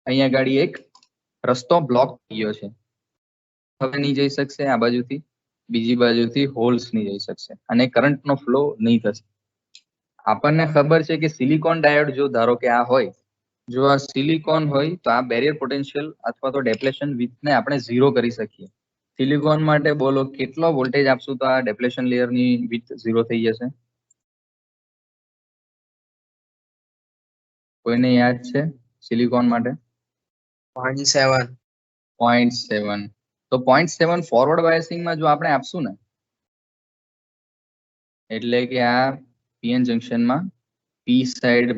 અહીંયા ગાડી એક રસ્તો બ્લોક થઈ ગયો છે. હવે નહીં જઈ શકશે આ બાજુથી, બીજી બાજુથી હોલ્સ નહીં જઈ શકશે અને કરંટ નો ફ્લો નહીં થશે. આપણને ખબર છે કે સિલિકોન ડાયોડ જો ધારો કે આ હોય, જો આ સિલિકોન હોય તો આ બેરિયર પોટેન્શિયલ અથવા તો ડેપ્લેશન વિડ્થને આપણે 0 કરી શકીએ. સિલિકોન માટે બોલો કેટલો વોલ્ટેજ આપશું તો આ ડેપ્લેશન લેયરની વિડ્થ 0 થઈ જશે? કોઈને યાદ છે સિલિકોન માટે? 0.7. 0.7. તો 0.7 ફોરવર્ડ બાયસિંગમાં જો આપણે આપશું ને, એટલે કે આ પીએન જંક્શનમાં પી સાઈડ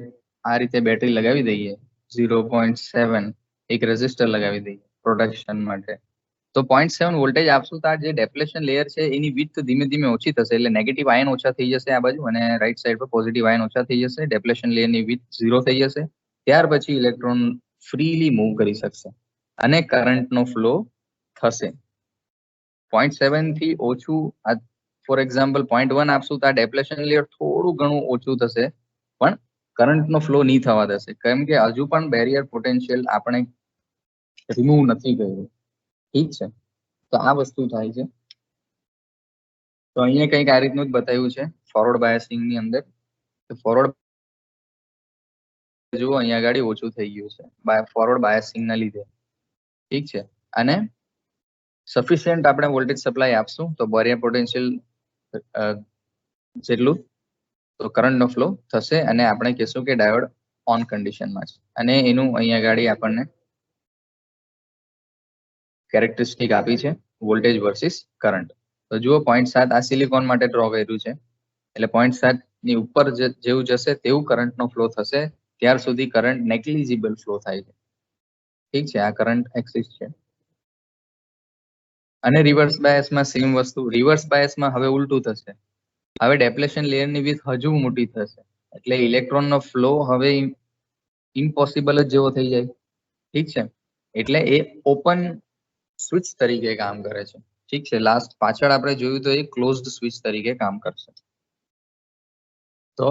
આ રીતે બેટરી લગાવી દઈએ, 0.7 એક રેઝિસ્ટર લગાવી દઈએ પ્રોટેક્શન માટે, તો 0.7 વોલ્ટેજ આપશું તો આ જે ડેપ્લેશન લેયર છે એની વિડ્થ ધીમે ધીમે ઓછી થશે. એટલે નેગેટિવ આયન ઓછા થઈ જશે આ બાજુ અને રાઈટ સાઈડ પર પોઝિટિવ આયન ઓછા થઈ જશે. ડેપ્લેશન લેયરની વિડ્થ 0 થઈ જશે. ત્યાર પછી ઇલેક્ટ્રોન ફ્રીલી મૂવ કરી શકશે અને કરંટનો ફ્લો થશે. 0.7 થી ઓછું, ફોર એક્ઝામ્પલ 0.1 આપશું તો આ ડેપ્લેશન લેયર થોડું ઘણું ઓછું થશે પણ કરંટનો ફ્લો નહીં થવા દેશે, કેમ કે હજુ પણ બેરિયર પોટેન્શિયલ આપણે રિમૂવ નથી કર્યું. ઠીક છે. તો આ વસ્તુ થાય છે. તો અહીંયા કંઈક આ રીતનું જ બતાવ્યું છે ફોરવર્ડ બાયસિંગ ની અંદર. ફોરવર્ડ જુઓ અહીંયા આગળ ઓછું થઈ ગયું છે ફોરવર્ડ બાયસિંગ ના લીધે. ઠીક છે. અને સફિશિયન્ટ આપણે વોલ્ટેજ સપ્લાય આપશું તો બેરિયર પોટેન્શિયલ જેટલું તો કરંટનો ફ્લો થશે અને આપણે કહેશું કે ડાયોડ ઓન કન્ડિશનમાં છે. અને એનું અહીંયા આગળ આપણને કેરેક્ટરિસ્ટિક આપી છે વોલ્ટેજ વર્સિસ કરંટ. તો જુઓ 0.7 આ સિલિકોન માટે ડ્રો કર્યું છે. એટલે 0.7 ની ઉપર જેવું જશે તેવું કરંટનો ફ્લો થશે. ત્યાર સુધી કરંટ નેગ્લિજિબલ ફ્લો થાય છે. ઠીક છે. આ કરંટ એક્સિસ છે. અને રિવર્સ બાયસમાં સેમ વસ્તુ. રિવર્સ બાયસમાં હવે ઉલટું થશે. હવે ડેપ્લેશન લેયરની વિડ્થ હજુ મોટી થશે એટલે ઇલેક્ટ્રોનનો ફ્લો હવે ઇમ્પોસિબલ જ જેવો થઈ જાય. ઠીક છે. એટલે એ ઓપન સ્વિચ તરીકે કામ કરે છે. ઠીક છે. લાસ્ટ પાછળ આપણે જોયું તો એ ક્લોઝડ સ્વિચ તરીકે કામ કરશે. તો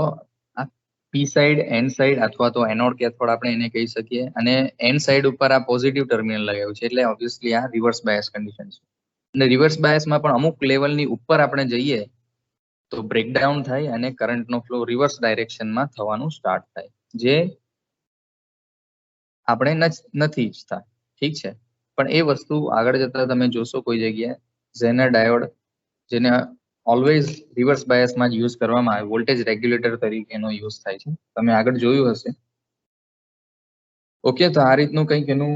આ પી સાઈડ, એન સાઈડ અથવા તો એનોડ કેથોડ આપણે એને કહી શકીએ. અને એન સાઈડ ઉપર આ પોઝિટિવ ટર્મિનલ લગાવ્યું છે એટલે ઓબ્વિયસલી આ રિવર્સ બાયસ કન્ડિશન છે. અને રિવર્સ બાયસમાં પણ અમુક લેવલની ઉપર આપણે જઈએ તો બ્રેકડાઉન થાય અને કરંટનો ફ્લો રિવર્સ ડાયરેક્શનમાં થવાનું સ્ટાર્ટ થાય, જે આપણે નથી ઈચ્છતા. ઠીક છે. પણ એ વસ્તુ આગળ જતા તમે જોશો કોઈ જગ્યાએ ઝેનર ડાયોડ, જેને ઓલવેઝ રિવર્સ બાયસમાં જ યુઝ કરવામાં આવે, વોલ્ટેજ રેગ્યુલેટર તરીકેનો યુઝ થાય છે. તમે આગળ જોયું હશે. ઓકે. તો આ રીતનું કંઈક એનું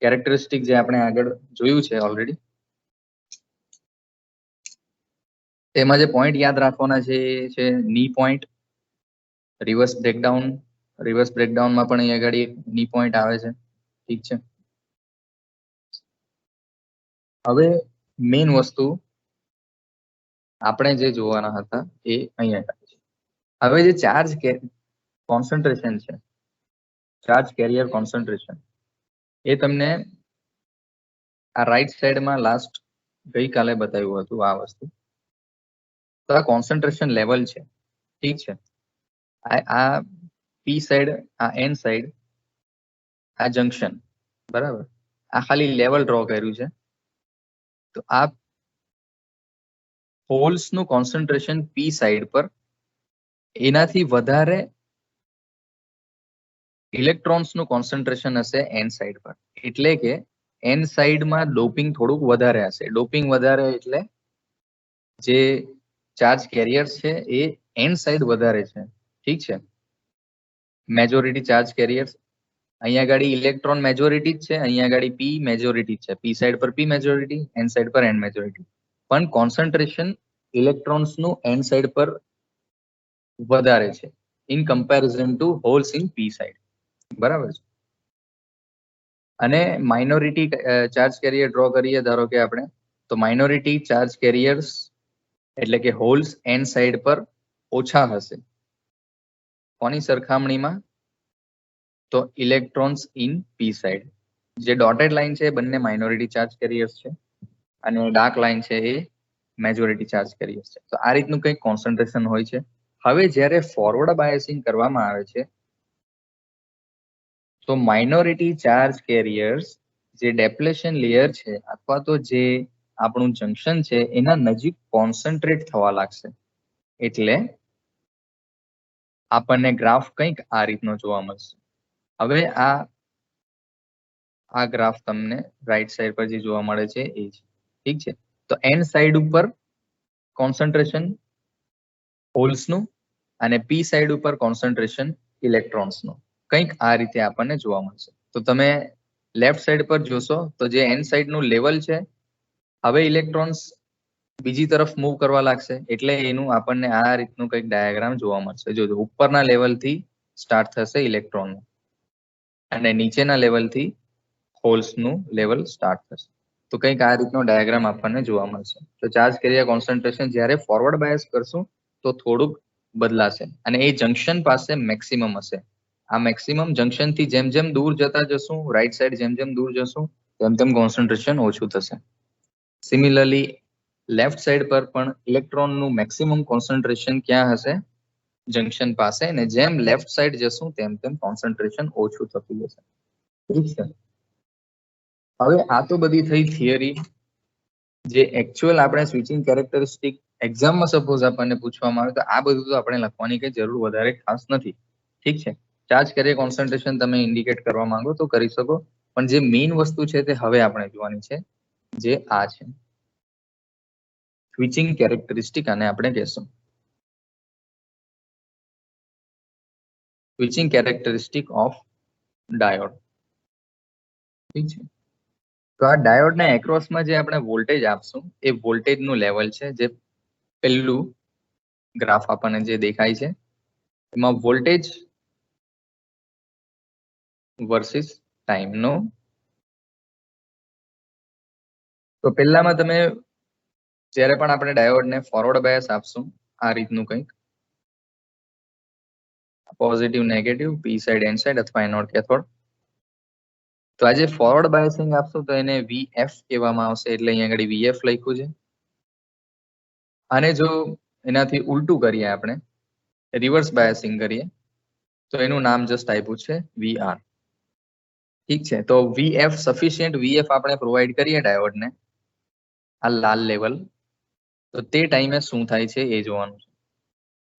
કેરેક્ટરિસ્ટિક જે આપણે આગળ જોયું છે ઓલરેડી. તેમાં જે પોઈન્ટ યાદ રાખવાના છે એ છે ની પોઈન્ટ, રિવર્સ બ્રેકડાઉન. રિવર્સ બ્રેકડાઉનમાં પણ અહીંયા આગળ એક ની પોઈન્ટ આવે છે. ઠીક છે. હવે મેઇન વસ્તુ આપણે જે જોવાના હતા એ અહીંયા છે. હવે જે ચાર્જ કોન્સન્ટ્રેશન છે, ચાર્જ કેરિયર કોન્સન્ટ્રેશન, એ તમને આ રાઈટ સાઈડમાં લાસ્ટ ગઈકાલે બતાવ્યું હતું આ વસ્તુ. તો આ કોન્સન્ટ્રેશન લેવલ છે. ઠીક છે. આ પી સાઈડ, આ એન સાઈડ, આ જંક્શન, બરાબર. આ ખાલી લેવલ ડ્રો કર્યું છે. તો આ હોલ્સ નું કોન્સન્ટ્રેશન પી સાઈડ પર, એનાથી વધારે ઇલેક્ટ્રોન્સ નું કોન્સન્ટ્રેશન હશે એન સાઈડ પર. એટલે કે એન સાઈડમાં ડોપિંગ થોડુંક વધારે હશે. ડોપિંગ વધારે એટલે જે ચાર્જ કેરિયર છે એ એન સાઈડ વધારે છે. ઠીક છે. Majority charge carriers. અહીંયા આગળ ઇલેક્ટ્રોન મેજોરિટી જ છે, અહીંયા આગળ પી મેજોરિટી છે. પી સાઈડ પર પી મેજોરિટી, એન સાઈડ પર એન મેજોરિટી. પણ કોન્સન્ટ્રેશન ઇલેક્ટ્રોન્સનું એન સાઈડ પર વધારે છે in comparison two holes in P side. બરાબર છે. અને માઇનોરિટી ચાર્જ કેરિયર ડ્રો કરીએ ધારો કે આપણે, તો માઇનોરિટી ચાર્જ કેરિયર્સ એટલે કે હોલ્સ એન સાઈડ પર ઓછા હશે. કોની સરખામણીમાં? તો ઇલેક્ટ્રોન્સ ઇન પી સાઈડ. જે ડોટેડ લાઈન છે એ બંને માઇનોરિટી ચાર્જ કેરિયર્સ છે અને ડાર્ક લાઈન છે એ મેજોરિટી ચાર્જ કેરિયર્સ છે. તો આ રીતનું કંઈક કોન્સન્ટ્રેશન હોય છે. હવે જ્યારે ફોરવર્ડ બાયસિંગ કરવામાં આવે છે તો માઇનોરિટી ચાર્જ કેરિયર્સ જે ડેપ્લેશન લેયર છે અથવા તો જે આપણું જંકશન છે એના નજીક કોન્સન્ટ્રેટ થવા લાગશે. એટલે આપણને ગ્રાફ કંઈક આ રીતનો જોવા મળશે. હવે આ ગ્રાફ તમને રાઈટ સાઈડ પર જે જોવા મળે છે એ છે. ઠીક છે. તો એન સાઈડ ઉપર કોન્સન્ટ્રેશન હોલ્સનું અને પી સાઈડ ઉપર કોન્સન્ટ્રેશન ઇલેક્ટ્રોન્સનું કંઈક આ રીતે આપણને જોવા મળશે. તો તમે લેફ્ટ સાઈડ પર જોશો તો જે એન સાઈડનું લેવલ છે, હવે ઇલેક્ટ્રોન્સ બીજી તરફ મૂવ કરવા લાગશે એટલે એનું આપણને આ રીતનું કંઈક ડાયાગ્રામ જોવા મળશે. જોજો ઉપરના લેવલથી સ્ટાર્ટ થશે ઇલેક્ટ્રોનનું અને નીચેના લેવલથી હોલ્સનું લેવલ સ્ટાર્ટ થશે. તો કંઈક આ રીતનો ડાયાગ્રામ આપણને જોવા મળશે. તો ચાર્જ કેરિયર કોન્સન્ટ્રેશન જ્યારે ફોરવર્ડ બાયસ કરશું તો થોડુંક બદલાશે અને એ જંકશન પાસે મેક્સિમમ હશે. આ મેક્સિમમ જંકશન થી જેમ જેમ દૂર જતા જશું, રાઈટ સાઈડ જેમ જેમ દૂર જશું તેમ તેમ કોન્સન્ટ્રેશન ઓછું થશે. સિમિલરલી લેફ્ટ સાઈડ પર પણ ઇલેક્ટ્રોનનું મેક્સિમમ કોન્સન્ટ્રેશન ક્યાં હશે? જંકશન પાસે. અને જેમ લેફ્ટ સાઈડ જશું તેમ તેમ કોન્સન્ટ્રેશન ઓછું થતું જશે. ઠીક છે. હવે આ તો બધી થઈ થિયરી. જે એકચ્યુઅલ આપણે સ્વિચિંગ કેરેક્ટરિસ્ટિક એક્ઝામમાં સપોઝ આપણને પૂછવામાં આવે તો આ બધું તો આપણે લખવાની કઈ જરૂર વધારે ખાસ નથી. ઠીક છે. ચાર્જ કેરિયર કોન્સન્ટ્રેશન તમે ઇન્ડિકેટ કરવા માંગો તો કરી શકો, પણ જે મેઇન વસ્તુ છે તે હવે આપણે જોવાની છે, જે આ છે સ્વિચિંગ કેરેક્ટરિસ્ટિક. આને આપણે કહેશું સ્વિચિંગ કેરેક્ટરિસ્ટિક ઓફ ડાયોડ. ઠીક છે. તો આ ડાયોડના એક્રોસમાં જે આપણે વોલ્ટેજ આપશું એ વોલ્ટેજનું લેવલ છે. જે પહેલું ગ્રાફ આપણને જે દેખાય છે એમાં વોલ્ટેજ વર્સિસ ટાઈમનો. તો પહેલામાં તમે જ્યારે પણ આપણે ડાયોડને ફોરવર્ડ બાયસ આપશું આ રીતનું કંઈક positive negative P side N side અથવા એનોડ કેથોડ. તો આજે ફોરવર્ડ બાયસિંગ આપશું તો એને વીએફ કહેવામાં આવશે. એટલે અહીંયા આગળ વીએફ લખ્યું છે. અને જો એનાથી ઉલટું કરીએ, આપણે રિવર્સ બાયસિંગ કરીએ તો એનું નામ જસ્ટ આપ્યું છે વીઆર. ઠીક છે. તો વીએફ સફિશિયન્ટ વીએફ આપણે પ્રોવાઈડ કરીએ ડાયોડને આ લાલ લેવલ, તો તે ટાઈમે શું થાય છે એ જોવાનું છે.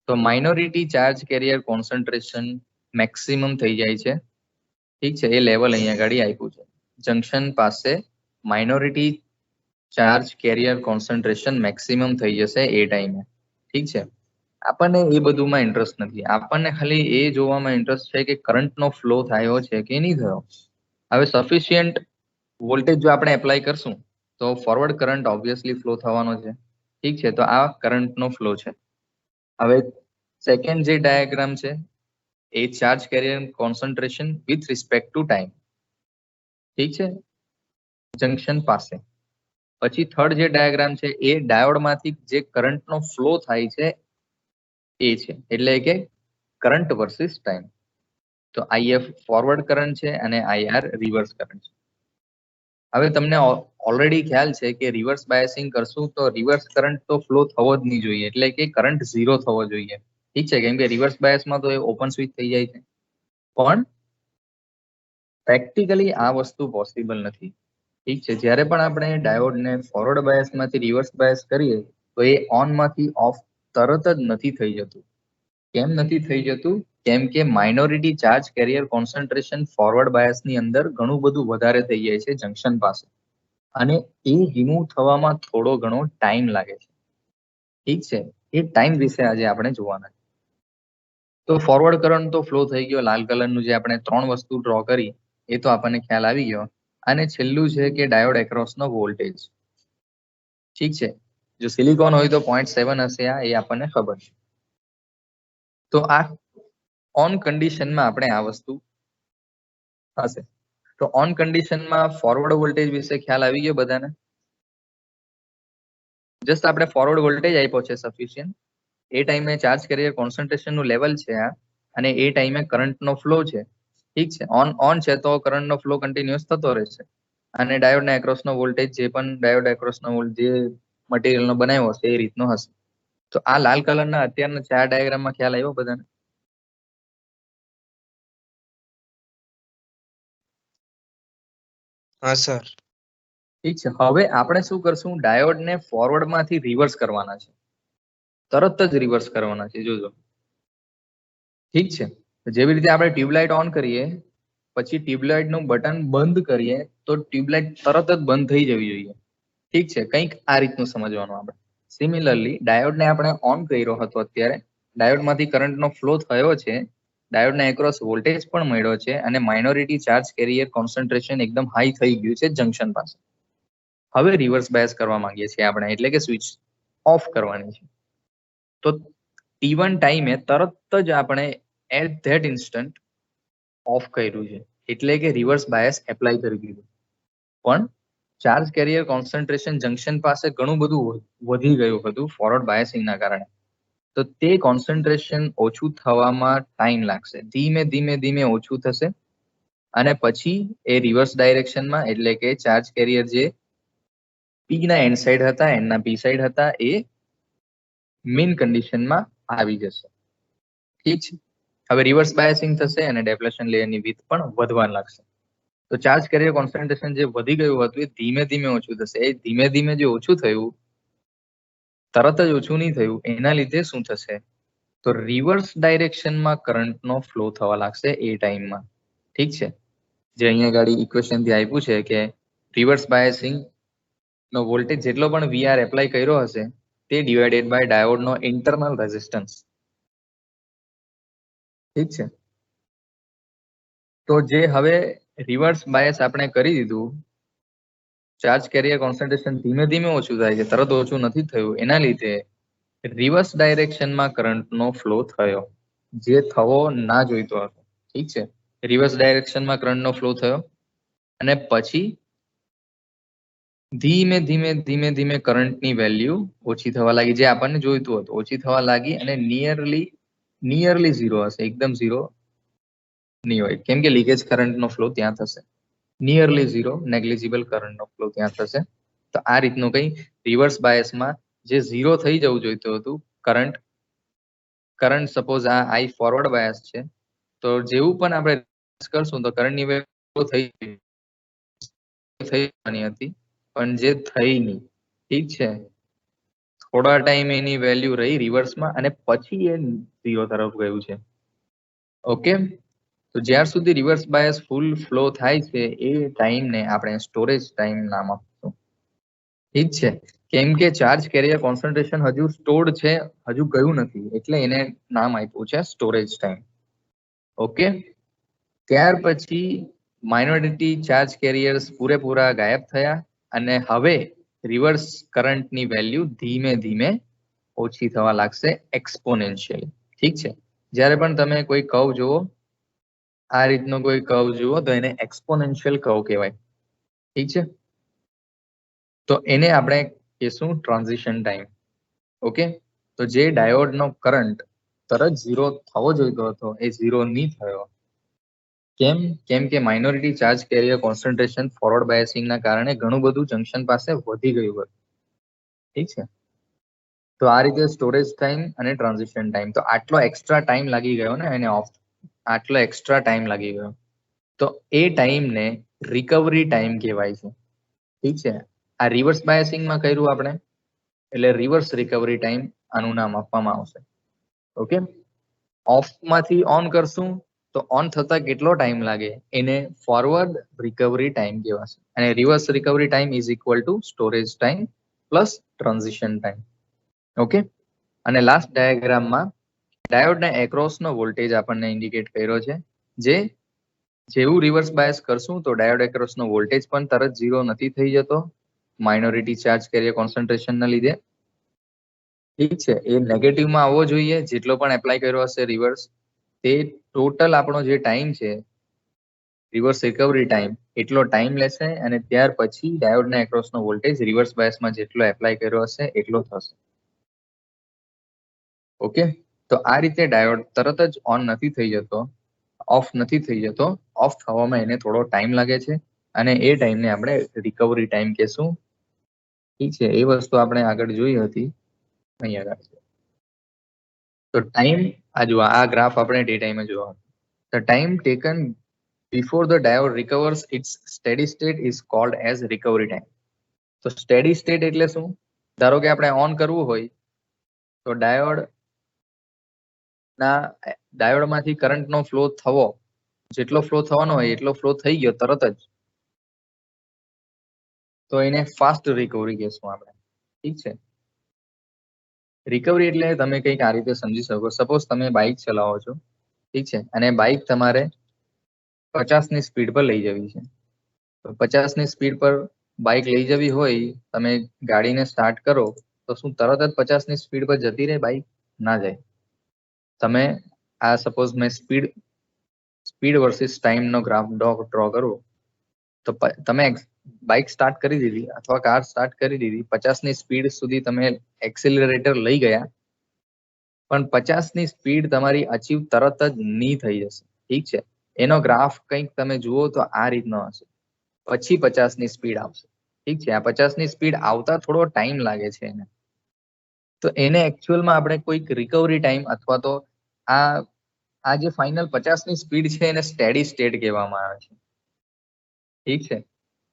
તો minority charge carrier concentration maximum થઈ જાય છે. ઠીક છે. એ લેવલ અહીંયા આગળ આપ્યું છે. જંકશન પાસે minority charge carrier concentration maximum થઈ જશે એ ટાઈમે. ઠીક છે. આપણને એ બધુંમાં ઇન્ટરેસ્ટ નથી. આપણને ખાલી એ જોવામાં ઇન્ટરેસ્ટ છે કે કરંટનો ફ્લો થયો છે કે નહીં થયો. હવે સફિશિયન્ટ વોલ્ટેજ જો આપણે એપ્લાય કરશું તો ફોરવર્ડ કરંટ ઓબ્વિયસલી ફ્લો થવાનો છે. ઠીક છે. તો આ કરંટનો ફ્લો છે. હવે સેકન્ડ જે ડાયાગ્રામ છે એ charge carrier concentration with respect to time. ઠીક છે. જંકશન પાસે. પછી થર્ડ જે ડાયાગ્રામ છે એ ડાયોડમાંથી જે કરંટનો ફ્લો થાય છે એ છે, એટલે કે કરંટ વર્સિસ ટાઈમ. તો આઈએફ ફોરવર્ડ કરંટ છે અને આઈઆર રિવર્સ કરંટ છે. હવે તમને ઓલરેડી ખ્યાલ છે કે રિવર્સ બાયસિંગ કરશું તો રિવર્સ કરંટ તો ફ્લો થવો જ નહીં જોઈએ, એટલે કે કરંટ ઝીરો થવો જોઈએ. ઠીક છે. કેમ કે રિવર્સ બાયસમાં તો એ ઓપન સ્વિચ થઈ જાય છે. પણ પ્રેક્ટિકલી આ વસ્તુ પોસિબલ નથી. ઠીક છે. જ્યારે પણ આપણે ડાયોડને ફોરવર્ડ બાયસમાંથી રિવર્સ બાયસ કરીએ તો એ ઓનમાંથી ઓફ તરત જ નથી થઈ જતું. કેમ નથી થઈ જતું? કેમ કે minority charge carrier concentration forward બાયસની અંદર ઘણું બધું વધારે થઈ જાય છે જંકશન પાસે, અને એ રિમૂવ થવામાં થોડો ઘણો ટાઈમ લાગે છે. ઠીક છે. એ ટાઈમ વિશે આજે આપણે જોવાના છે. તો ફોરવર્ડ કરંટ તો ફ્લો થઈ ગયો, લાલ કલરનું જે આપણે 3 વસ્તુ ડ્રો કરી એ તો આપણને ખ્યાલ આવી ગયો. અને છેલ્લું છે કે ડાયોડ એક્રોસનો વોલ્ટેજ. ઠીક છે, જો સિલિકોન હોય તો 0.7 હશે, આ એ આપણને ખબર છે. તો આ ઓન કન્ડિશનમાં આપણે આ વસ્તુ હશે. તો ઓન કન્ડિશનમાં ફોરવર્ડ વોલ્ટેજ વિશે ખ્યાલ આવી ગયો બધાને? જસ્ટ આપણે ફોરવર્ડ વોલ્ટેજ આપ્યો છે સફિશિયન્ટ, એ ટાઈમે ચાર્જ કેરિયર કોન્સન્ટ્રેશનનું લેવલ છે આ, અને એ ટાઈમે કરંટનો ફ્લો છે. ઠીક છે, ઓન છે તો કરંટનો ફ્લો કન્ટિન્યુઅસ થતો રહેશે. અને ડાયોડના એક્રોસનો વોલ્ટેજ જે પણ ડાયોડ એક્રોસનો જે મટીરિયલનો બનાવ્યો હશે એ રીતનો હશે. તો આ લાલ કલરના અત્યારના 4 ડાયાગ્રામમાં ખ્યાલ આવ્યો બધાને? હા સર. ઠીક છે, હવે આપણે શું કરશું, ડાયોડને ફોરવર્ડમાંથી રિવર્સ કરવાના છે, તરત જ રિવર્સ કરવાના છે, જોજો. ઠીક છે, જેવી રીતે આપણે ટ્યુબલાઇટ ઓન કરીએ પછી ટ્યુબલાઇટનું બટન બંધ કરીએ તો ટ્યુબલાઇટ તરત જ બંધ થઈ જવી જોઈએ. ઠીક છે, કંઈક આ રીતનું સમજવાનું આપણે. સિમિલરલી ડાયોડને આપણે ઓન કર્યો હતો, અત્યારે ડાયોડમાંથી કરંટનો ફ્લો થયો છે, ડાયોડના એક્રોસ વોલ્ટેજ પણ મળ્યો છે, અને માઇનોરિટી ચાર્જ કેરિયર કોન્સન્ટ્રેશન એકદમ હાઈ થઈ ગયું છે જંકશન પાસે. હવે રિવર્સ બાયસ કરવા માંગીએ છીએ આપણે, એટલે કે સ્વિચ ઓફ કરવાની છે. તો T1 ટાઈમે તરત જ આપણે એટ ધેટ ઇન્સ્ટન્ટ ઓફ કર્યું છે, એટલે કે રિવર્સ બાયસ એપ્લાય કરી દીધું. પણ ચાર્જ કેરિયર કોન્સન્ટ્રેશન જંકશન પાસે ઘણું બધું વધી ગયું હતું ફોરવર્ડ બાયસિંગના કારણે. તો તે કોન્સન્ટ્રેશન ઓછું થવામાં ટાઈમ લાગશે, ધીમે ધીમે ધીમે ઓછું થશે, અને પછી એ રિવર્સ ડાયરેક્શનમાં, એટલે કે ચાર્જ કેરિયર જે પી ના એન્ડ સાઇડ હતા, એન ના પી સાઇડ હતા, એ મેઇન કન્ડિશનમાં આવી જશે. ઠીક છે, હવે રિવર્સ બાયસિંગ થશે અને ડેપ્લેશન લેયરની વિડ્થ પણ વધવા લાગશે. તો ચાર્જ કેરિયર કોન્સન્ટ્રેશન જે વધી ગયું હતું એ ધીમે ધીમે ઓછું થશે. એ ધીમે ધીમે જે ઓછું થયું, તરત જ ઓછું નહીં થયું, એના લીધે શું થશે, તો રિવર્સ ડાયરેક્શનમાં કરંટનો ફ્લો થવા લાગશે એ ટાઈમમાં. ઠીક છે, જે અહીંયા ગાડી ઇક્વેશનથી આપ્યું છે કે રિવર્સ બાયસિંગ નો વોલ્ટેજ જેટલો પણ વીઆર એપ્લાય કર્યો હશે તે ડિવાઇડેડ બાય ડાયોડનો ઇન્ટરનલ રેઝિસ્ટન્સ. ઠીક છે, તો જે હવે રિવર્સ બાયસ આપણે કરી દીધું, ચાર્જ કેરિયર કોન્સન્ટ્રેશન ધીમે ધીમે ઓછું થાય છે, તરત ઓછું નથી થયું, એના લીધે રિવર્સ ડાયરેક્શનમાં કરંટનો ફ્લો થયો, જે થવો ના જોઈતો હતો. ઠીક છે, રિવર્સ ડાયરેક્શનમાં કરંટનો ફ્લો થયો, અને પછી ધીમે ધીમે ધીમે ધીમે કરંટની વેલ્યુ ઓછી થવા લાગી, જે આપણને જોઈતું હતું, ઓછી થવા લાગી, અને નિયરલી ઝીરો હશે, એકદમ ઝીરો નહીં હોય, કેમ કે લીકેજ કરંટનો ફ્લો ત્યાં થશે. નિયરલી ઝીરો, નેગ્લિજિબલ કરંટનો ફ્લો ત્યાં થશે. તો આ રીતનું કંઈ રિવર્સ બાયસમાં જે ઝીરો થઈ જવું જોઈતું હતું કરંટ સપોઝ આ આઈ ફોરવર્ડ બાયસ છે, તો જેવું પણ આપણે કરશું તો કરંટની વેલ્યુ થઈ જવાની હતી, પણ જે થઈ નહીં. ઠીક છે, થોડા ટાઈમ એની વેલ્યુ રહી રિવર્સમાં, અને પછી એ ઝીરો તરફ ગયું છે. ઓકે, તો જ્યાર સુધી રિવર્સ બાયસ ફૂલ ફ્લો થાય છે એ ટાઈમને આપણે સ્ટોરેજ ટાઈમ નામ આપશું. ઠીક છે, કેમ કે ચાર્જ કેરિયર કોન્સન્ટ્રેશન હજુ સ્ટોર્ડ છે, હજુ ગયું નથી, એટલે એને નામ આપ્યું છે સ્ટોરેજ ટાઈમ. ઓકે, ત્યાર પછી માઇનોરિટી ચાર્જ કેરિયર્સ પૂરેપૂરા ગાયબ થયા, અને હવે રિવર્સ કરંટની વેલ્યુ ધીમે ધીમે ઓછી થવા લાગશે એક્સપોનેન્શિયલી. ઠીક છે, જ્યારે પણ તમે કોઈ કર્વ જુઓ, આ રીતનો કોઈ કર્વ જુઓ તો એને એક્સપોનેન્શિયલ કર્વ કહેવાય. ઠીક છે, તો એને આપણે કહીશું ટ્રાન્ઝિશન ટાઈમ. ઓકે, તો જે ડાયોડનો કરંટ તરત ઝીરો થવો જોઈતો હતો એ ઝીરો નહીં થયો. કેમ કે minority charge carrier concentration forward બાયસિંગના કારણે ઘણું બધું જંકશન પાસે વધી ગયું હતું. ઠીક છે, તો આ રીતે સ્ટોરેજ ટાઈમ અને ટ્રાન્ઝિશન ટાઈમ, તો આટલો એક્સ્ટ્રા ટાઈમ લાગી ગયો ને એને ઓફ, આટલો એક્સ્ટ્રા ટાઈમ લાગી ગયો, તો એ ટાઈમને રિકવરી ટાઈમ કહેવાય છે. ઠીક છે, આ રિવર્સ બાયસિંગમાં કર્યું આપણે, એટલે રિવર્સ રિકવરી ટાઈમ આનું નામ આપવામાં આવશે. ઓકે, ઓફમાંથી ઓન કરશું તો ઓન થતા કેટલો ટાઈમ લાગે એને ફોરવર્ડ રિકવરી ટાઈમ કહેવાશે, અને reverse recovery time is equal to storage time plus transition time. Okay, અને લાસ્ટ ડાયાગ્રામમાં ડાયોડને એક્રોસનો વોલ્ટેજ આપણને ઇન્ડિકેટ કર્યો છે, જે જેવું રિવર્સ બાયસ કરશું તો ડાયોડ એક્રોસનો વોલ્ટેજ પણ તરત 0 નથી થઈ જતો માઇનોરિટી ચાર્જ કેરિયર કોન્સન્ટ્રેશનના લીધે. ઠીક છે, એ નેગેટિવમાં આવવો જોઈએ. જેટલો પણ એપ્લાય કર્યો હશે રિવર્સ, તે ટોટલ આપણો જે ટાઈમ છે રિવર્સ રિકવરી ટાઈમ, એટલો ટાઈમ લેશે અને ત્યાર પછી ડાયોડના એક્રોસનો વોલ્ટેજ રિવર્સ બાયસમાં જેટલો એપ્લાય કર્યો હશે એટલો થશે. ઓકે, તો આ રીતે ડાયોડ તરત જ ઓન નથી થઈ જતો, ઓફ નથી થઈ જતો. ઓફ થવામાં એને થોડો ટાઈમ લાગે છે અને એ ટાઈમને આપણે રિકવરી ટાઈમ કહેશું. ઠીક છે, એ વસ્તુ આપણે આગળ જોઈ હતી અહીંયા આગળ. તો ટાઈમ આ જો આ ગ્રાફ આપણે ડે ટાઈમે જોવા. The time taken before the diode recovers its steady state is called as recovery time. તો સ્ટેડી સ્ટેટ એટલે શું? ધારો કે આપણે ઓન કરવું હોય તો ડાયોડમાંથી કરંટનો ફ્લો થવો, જેટલો ફ્લો થવાનો હોય એટલો ફ્લો થઈ ગયો તરત જ, તો એને ફાસ્ટ રિકવરી કહેશું આપણે. ઠીક છે, રિકવરી એટલે તમે કંઈક આ રીતે સમજી શકો. સપોઝ તમે બાઇક ચલાવો છો, ઠીક છે, અને બાઇક તમારે 50 ની સ્પીડ પર લઈ જવી છે. તો 50 ની સ્પીડ પર બાઇક લઈ જવી હોય, તમે ગાડીને સ્ટાર્ટ કરો તો શું તરત જ 50 ની સ્પીડ પર જતી રહે બાઇક? ના જાય. તમે આ સપોઝ મેં સ્પીડ વર્સિસ ટાઈમનો ગ્રાફ ડ્રો કરો તો તમે બાઇક સ્ટાર્ટ કરી દીધી અથવા કાર સ્ટાર્ટ કરી દીધી, 50 ની સ્પીડ સુધી તમે એક્સિલરેટર લઈ ગયા, પણ 50 ની સ્પીડ તમારી અચીવ તરત જ નહીં થઈ જશે. ઠીક છે, એનો ગ્રાફ કંઈક તમે જુઓ તો આ રીતનો હશે. પછી 50 ની સ્પીડ આવશે. ઠીક છે, આ 50 ની સ્પીડ આવતા થોડો ટાઈમ લાગે છે એને. તો એને એકચ્યુઅલમાં આપણે કોઈક રિકવરી ટાઈમ અથવા તો આ જે ફાઇનલ 50 ની સ્પીડ છે એને સ્ટેડી સ્ટેટ કહેવામાં આવે છે. ઠીક છે,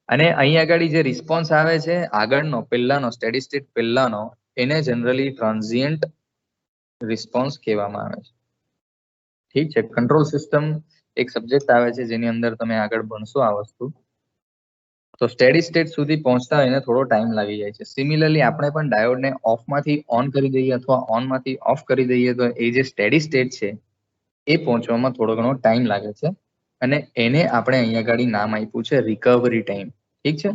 અને અહીં આગળ જે રિસ્પોન્સ આવે છે આગળનો પહેલાનો સ્ટેડી સ્ટેટ પહેલાનો, એને જનરલી ટ્રાન્ઝિયન્ટ રિસ્પોન્સ કહેવામાં આવે છે. ઠીક છે, કંટ્રોલ સિસ્ટમ એક સબ્જેક્ટ આવે છે જેની અંદર તમે આગળ ભણશો આ વસ્તુ. તો સ્ટેડી સ્ટેટ સુધી પહોંચતા એને થોડો ટાઈમ લાગી જાય છે. સિમિલરલી આપણે પણ ડાયોડને ઓફમાંથી ઓન કરી દઈએ અથવા ઓનમાંથી ઓફ કરી દઈએ તો એ જે સ્ટેડી સ્ટેટ છે એ પહોંચવામાં થોડો ઘણો ટાઈમ લાગે છે, અને એને આપણે અહીંયા આગળ નામ આપ્યું છે રિકવરી ટાઈમ. ઠીક છે,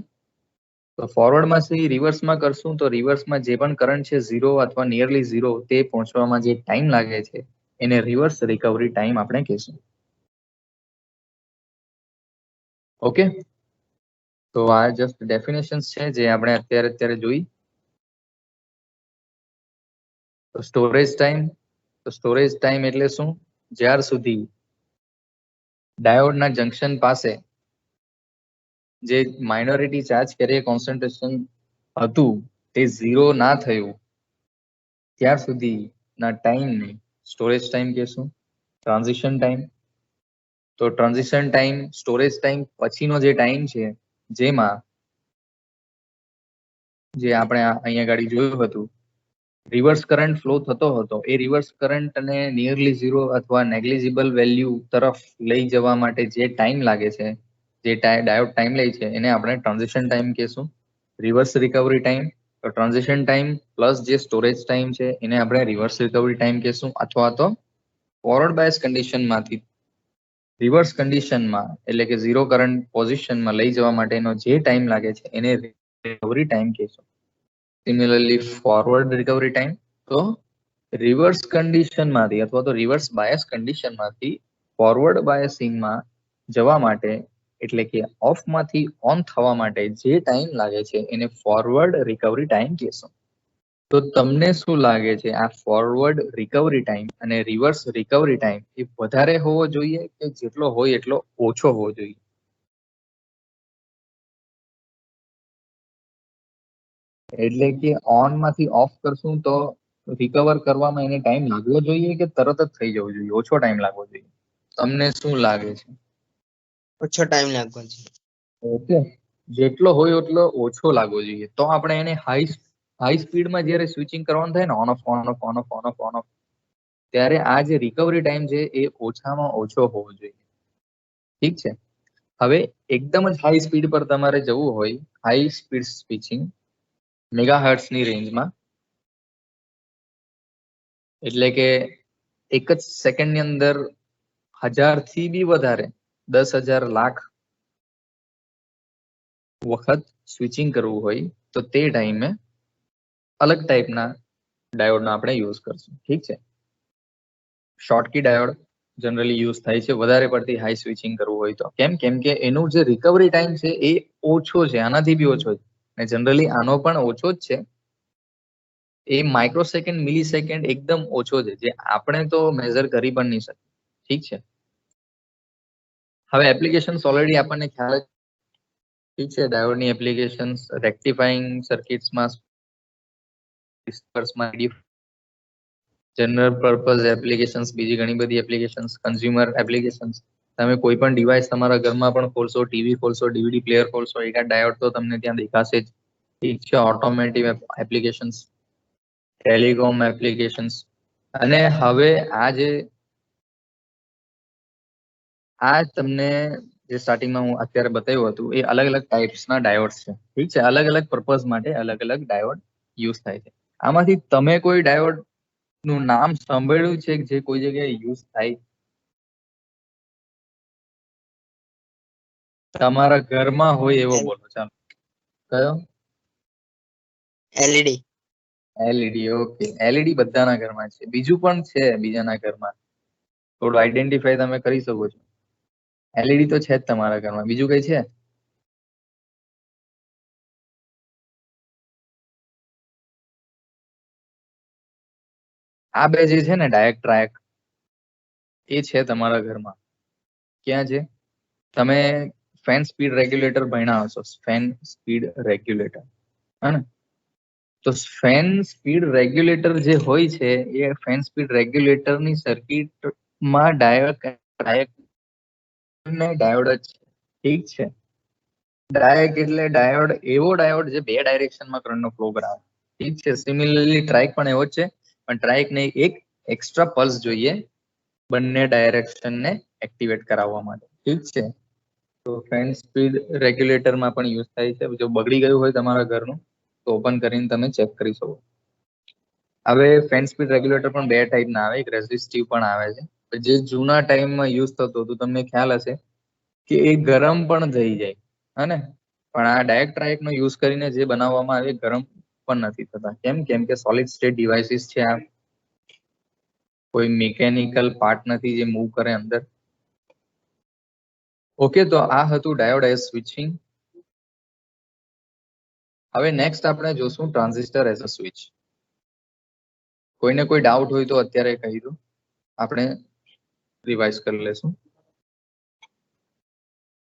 તો ફોરવર્ડમાંથી રિવર્સમાં કરશું તો રિવર્સમાં જે પણ કરંટ છે 0 અથવા નિયરલી 0, તે પહોંચવામાં જે ટાઈમ લાગે છે એને રિવર્સ રિકવરી ટાઈમ આપણે કહીશું. ઓકે, તો આ જસ્ટ ડેફિનેશન્સ છે જે આપણે અત્યારે જોઈ. તો સ્ટોરેજ ટાઈમ એટલે શું? જ્યાર સુધી ડાયોડના જંકશન પાસે જે માઇનોરિટી ચાર્જ કેરિયર કોન્સન્ટ્રેશન હતું તે 0 ના થયું ત્યાર સુધીના ટાઈમને સ્ટોરેજ ટાઈમ કહેશું. ટ્રાન્ઝિશન ટાઈમ, તો ટ્રાન્ઝિશન ટાઈમ સ્ટોરેજ ટાઈમ પછીનો જે ટાઈમ છે જેમાં જે આપણે અહીંયા ગાડી જોયું હતું રિવર્સ કરંટ ફ્લો થતો હતો, એ રિવર્સ કરંટને નિયરલી 0 અથવા નેગ્લિજિબલ વેલ્યુ તરફ લઈ જવા માટે જે ટાઈમ લાગે છે, જે ડાયોડ ટાઈમ લે છે, એને આપણે ટ્રાન્ઝિશન ટાઈમ કહેશું. રિવર્સ રિકવરી ટાઈમ, તો ટ્રાન્ઝિશન ટાઈમ પ્લસ જે સ્ટોરેજ ટાઈમ છે એને આપણે રિવર્સ રિકવરી ટાઈમ કહેશું. અથવા તો ફોરવર્ડ બાયસ કન્ડિશનમાંથી રિવર્સ કન્ડિશનમાં એટલે કે 0 કરંટ પોઝિશનમાં લઈ જવા માટેનો જે ટાઈમ લાગે છે એને રિકવરી ટાઈમ કહેશું. સિમિલરલી ફોરવર્ડ રિકવરી ટાઈમ, તો રિવર્સ કન્ડિશનમાંથી અથવા તો રિવર્સ બાયસ કન્ડિશનમાંથી ફોરવર્ડ બાયસિંગમાં જવા માટે એટલે કે ઓફમાંથી ઓન થવા માટે જે ટાઈમ લાગે છે એને ફોરવર્ડ રિકવરી ટાઈમ કહેશું. તો તમને શું લાગે છે, આ ફોરવર્ડ રિકવરી ટાઈમ અને રિવર્સ રિકવરી ટાઈમ એ વધારે હોવો જોઈએ કે જેટલો હોય એટલો ઓછો હોવો જોઈએ? એટલે કે ઓન માંથી ઓફ કરશું તો રિકવર કરવામાં એને ટાઈમ લાગવો જોઈએ કે તરત જ થઈ જવું જોઈએ, ઓછો ટાઈમ લાગવો જોઈએ? તમને શું લાગે છે? ઓછો ટાઈમ લાગવો જોઈએ. ઓકે, જેટલો હોય એટલો ઓછો લાગવો જોઈએ. તો આપણે એને હાઈ સ્પીડમાં જ્યારે સ્વિચિંગ કરવાનું થાય ને on of on of on of on of on of, ત્યારે આ જે રિકવરી ટાઈમ છે એ ઓછામાં ઓછો હોવો જોઈએ. ઠીક છે, હવે એકદમ જ હાઈ સ્પીડ પર તમારે જવું હોય, હાઈ સ્પીડ સ્વિચિંગ મેગાહર્ટ્ઝની રેન્જમાં, એટલે કે એક જ સેકન્ડની અંદર 1000 થી બી વધારે 10,000 લાખ વખત સ્વિચિંગ કરવું હોય તો તે ટાઈમે અલગ ટાઈપના ડાયોડનો આપણે યુઝ કરશું. ઠીક છે. શોર્ટકી ડાયોડ જનરલી યુઝ થાય છે વધારે પડતી હાઈ સ્વિચિંગ કરવું હોય તો. કેમ કે એનું જે રિકવરી ટાઈમ છે એ ઓછો છે, આનાથી બી ઓછો છે. અને જનરલી આનો પણ ઓછો જ છે. એ માઇક્રોસેકન્ડ મિલીસેકન્ડ એકદમ ઓછો છે, જે આપણે તો મેઝર કરી પણ નહીં શકીએ. ઠીક છે. હવે એપ્લિકેશન્સ ઓલરેડી આપણને ખ્યાલ જ ઠીક છે. ડાયોડની એપ્લિકેશન્સ રેક્ટિફાઈંગ સર્કિટ્સમાં, જનરલ પર્પઝ એપ્લિકેશન્સ, બીજી ઘણી બધી એપ્લિકેશન્સ, કન્ઝ્યુમર એપ્લિકેશન્સ. તમે કોઈ પણ ડિવાઇસ તમારા ઘરમાં પણ ખોલશો, ટીવી ખોલશો, ડીવીડી પ્લેયર ખોલશો, એકાદ ડાયોડ તો તમને ત્યાં દેખાશે જ. ઠીક છે. Automatic applications, telecom applications. અને હવે આ તમને જે સ્ટાર્ટિંગમાં હું અત્યારે બતાવ્યું હતું એ અલગ અલગ ટાઈપ્સના ડાયોડ્સ છે. ઠીક છે. અલગ અલગ પર્પઝ માટે અલગ અલગ ડાયોડ યુઝ થાય છે. આમાંથી તમે કોઈ ડાયોડ નું નામ સાંભળ્યું છે જે કોઈ જગ્યાએ યુઝ થાય? તમારા ઘરમાં હોય એવો બોલો. ચાલો. કયો? એલઈડી. એલઈડી. ઓકે. એલઈડી બધાના ઘરમાં છે. બીજું પણ છે બીજાના ઘરમાં. થોડું આઈડેન્ટિફાઈ તમે કરી શકો છો. એલઈડી તો છે જ તમારા ઘરમાં. બીજું કઈ છે? આ બે જે છે ને ડાયક ટ્રાયક એ છે તમારા ઘરમાં. ક્યાં છે? તમે ફેન સ્પીડ રેગ્યુલેટર ભણ્યા હશો. ફેન સ્પીડ રેગ્યુલેટર, હે ને? તો ફેન સ્પીડ રેગ્યુલેટર જે હોય છે એ ફેન સ્પીડ રેગ્યુલેટરની સર્કિટમાં ડાયોડ ને ડાયોડ જ છે. ઠીક છે. ડાયક એટલે ડાયોડ, એવો ડાયોડ જે બે ડાયરેક્શનમાં કરંટનો ફ્લો કરાવે. ઠીક છે. સિમિલરલી ટ્રાયક પણ એવો જ છે, પણ ટ્રાયક ને એક એક્સ્ટ્રા પલ્સ જોઈએ બંને ડાયરેક્શનને એક્ટિવેટ કરાવવા માટે. ઠીક છે. તો ફેન સ્પીડ રેગ્યુલેટરમાં પણ યુઝ થાય છે. જો બગડી ગયું હોય તમારા ઘરનું તો ઓપન કરીને તમે ચેક કરી શકો. હવે ફેન સ્પીડ રેગ્યુલેટર પણ બે ટાઈપના આવે, એક રેઝિસ્ટિવ પણ આવે છે. જે જૂના ટાઈમમાં યુઝ થતો હતો તમને ખ્યાલ હશે કે એ ગરમ પણ થઈ જાય, હે? પણ આ ડાયક ટ્રાયક નો યુઝ કરીને જે બનાવવામાં આવે ગરમ પણ નથી થતા. કેમ કે સોલિડ સ્ટેટ ડિવાઇસીસ છે આ, કોઈ મિકેનિકલ પાર્ટ નથી જે મૂવ કરે અંદર. ઓકે. તો આ હતું ડાયોડ એઝ સ્વિચિંગ. હવે નેક્સ્ટ આપણે જોશું ટ્રાન્ઝિસ્ટર એઝ અ સ્વિચ. કોઈને કોઈ ડાઉટ હોય તો અત્યારે કહી દો, આપણે રિવાઇઝ કરી લેશું.